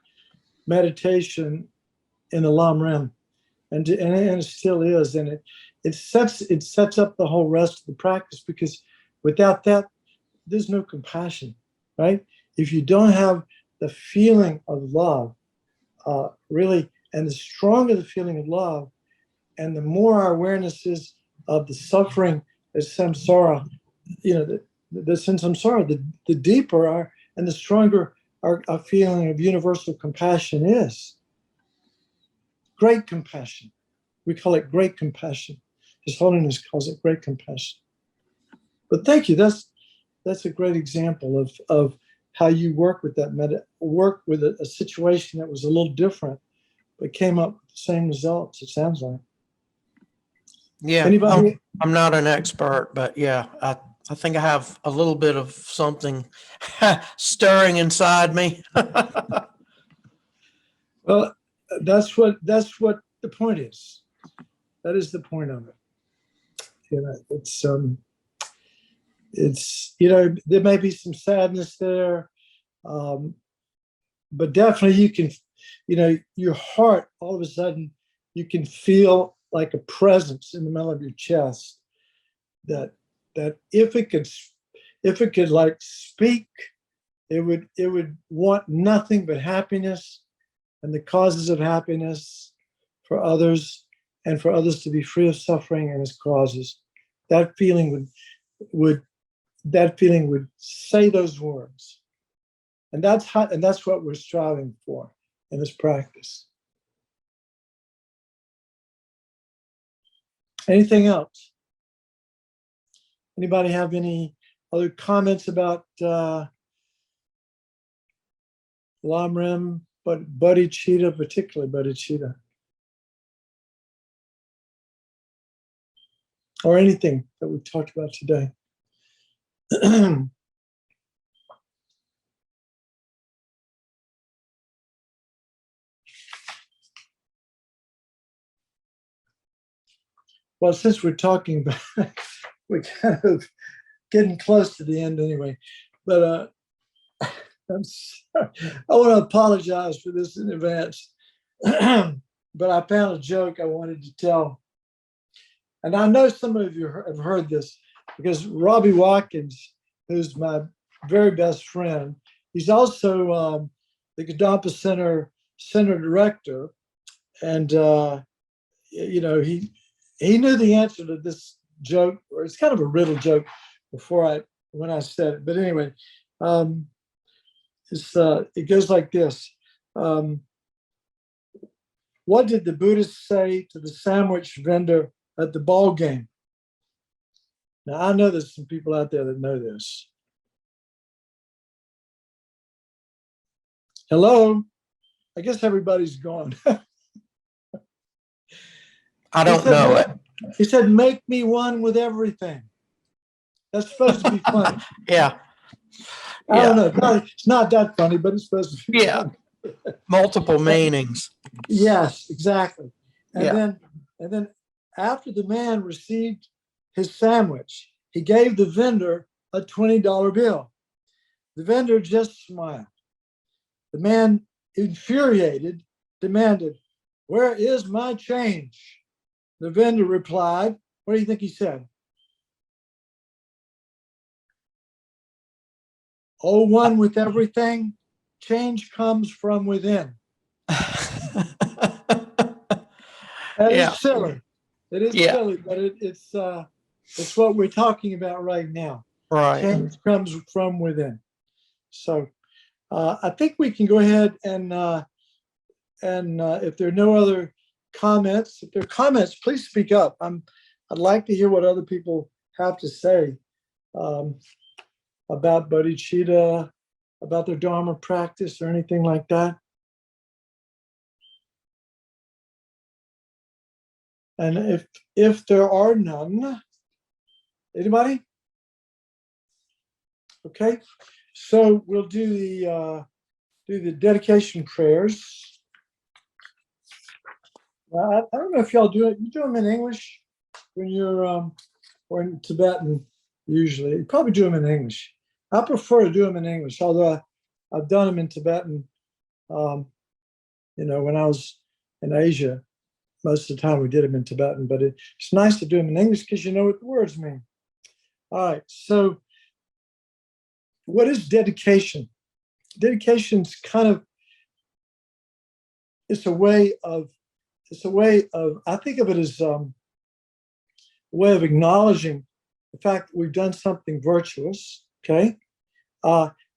meditation in the lamrim, and it still is, and it sets up the whole rest of the practice, because without that there's no compassion, right? If you don't have the feeling of love, really, and the stronger the feeling of love, and the more our awareness is of the suffering as samsara, you know, the samsara, the deeper our and the stronger our feeling of universal compassion is. Great compassion. We call it great compassion. His Holiness calls it great compassion. But thank you. That's a great example of how you work with work with a situation that was a little different, but came up with the same results. It sounds like. Yeah. Anybody? I'm not an expert, but yeah, I think I have a little bit of something stirring inside me. Well, that's what the point is. That is the point of it. It's there may be some sadness there, but definitely you can, your heart all of a sudden you can feel like a presence in the middle of your chest that if it could like speak, it would want nothing but happiness and the causes of happiness for others, and for others to be free of suffering and its causes. That feeling would say those words. And that's what we're striving for in this practice. Anything else? Anybody have any other comments about lamrim, but bodhichitta, particularly bodhichitta, or anything that we've talked about today? Well, since we're talking about, we're kind of getting close to the end anyway. But I'm sorry. I want to apologize for this in advance. But I found a joke I wanted to tell. And I know some of you have heard this because Robbie Watkins, who's my very best friend, he's also the Kadampa Center director. And, he knew the answer to this joke, or it's kind of a riddle joke when I said it. But anyway, it goes like this. What did the Buddhist say to the sandwich vendor at the ball game? Now, I know there's some people out there that know this. Hello? I guess everybody's gone. I don't know it. He said, make me one with everything. That's supposed to be funny. Yeah. I don't know. It's not that funny, but it's supposed to be funny. Multiple meanings. Yes, exactly. And Yeah. then after the man received his sandwich, he gave the vendor a $20 bill. The vendor just smiled. The man, infuriated, demanded, "Where is my change?" The vendor replied, what do you think he said? Oh, one with everything, change comes from within. That is silly. It is silly, but it's what we're talking about right now. Right. Change comes from within. So I think we can go ahead and if there are no other comments, if there are comments, please speak up. I'd like to hear what other people have to say about bodhicitta, about their Dharma practice, or anything like that. And if there are none, anybody? Okay, so we'll do the dedication prayers. I don't know if y'all do it. You do them in English when you're or in Tibetan usually. You probably do them in English. I prefer to do them in English, although I've done them in Tibetan. When I was in Asia, most of the time we did them in Tibetan, but it's nice to do them in English because you know what the words mean. All right, so what is dedication? Dedication's kind of, it's a way of, I think of it as a way of acknowledging the fact that we've done something virtuous, okay?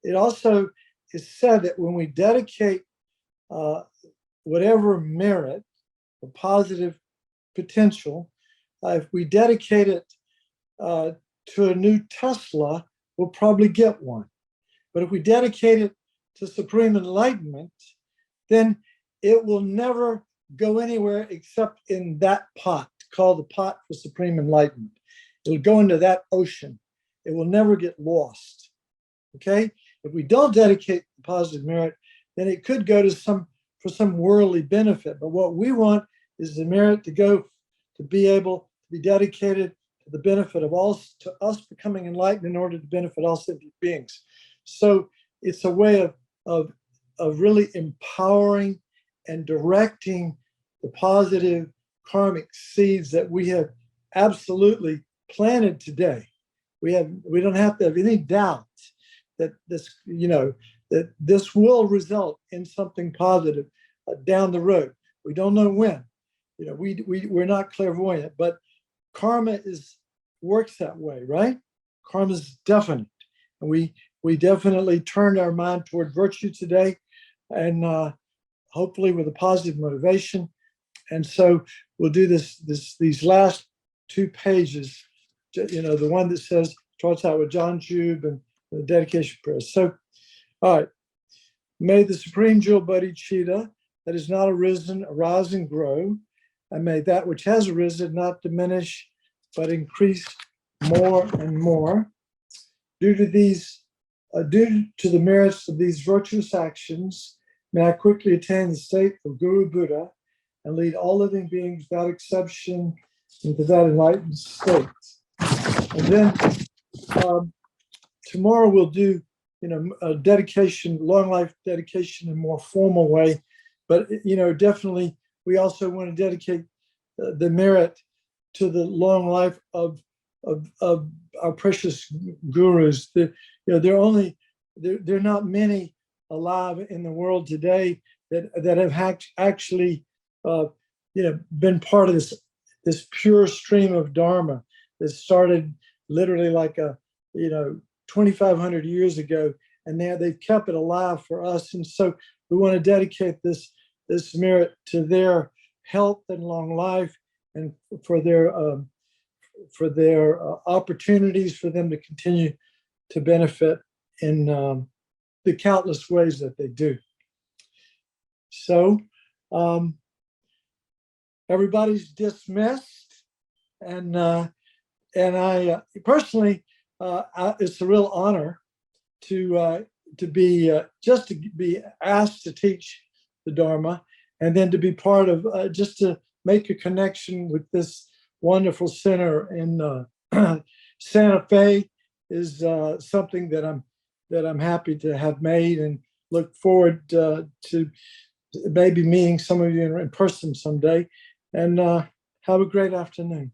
It also is said that when we dedicate whatever merit or positive potential, if we dedicate it to a new Tesla, we'll probably get one. But if we dedicate it to supreme enlightenment, then it will never go anywhere except in that pot called the pot for supreme enlightenment. It'll go into that ocean. It will never get lost. Okay? If we don't dedicate the positive merit, then it could go to for some worldly benefit. But what we want is the merit to go to be able to be dedicated to the benefit of all, to us becoming enlightened in order to benefit all sentient beings. So it's a way of really empowering and directing the positive karmic seeds that we have absolutely planted today. We don't have to have any doubt that that this will result in something positive down the road. We don't know when. We're not clairvoyant, but karma works that way, right? Karma is definite, and we definitely turned our mind toward virtue today, and hopefully with a positive motivation. And so we'll do these last 2 pages. The one that starts out with John Jube and the dedication prayer. So, all right. May the supreme jewel bodhichitta that is not arisen arise and grow, and may that which has arisen not diminish but increase more and more. Due to the merits of these virtuous actions, may I quickly attain the state of Guru Buddha and lead all living beings without exception into that enlightened state. And then tomorrow we'll do a dedication, long life dedication in a more formal way. But definitely we also want to dedicate the merit to the long life of our precious gurus. There are not many alive in the world today that have actually been part of this pure stream of Dharma that started literally like 2,500 years ago, and now they've kept it alive for us. And so we want to dedicate this merit to their health and long life, and for their opportunities for them to continue to benefit in the countless ways that they do. So everybody's dismissed, and I personally, it's a real honor to be asked to teach the Dharma, and then to be part of just to make a connection with this wonderful center in Santa Fe is something that I'm happy to have made, and look forward to maybe meeting some of you in person someday. And have a great afternoon.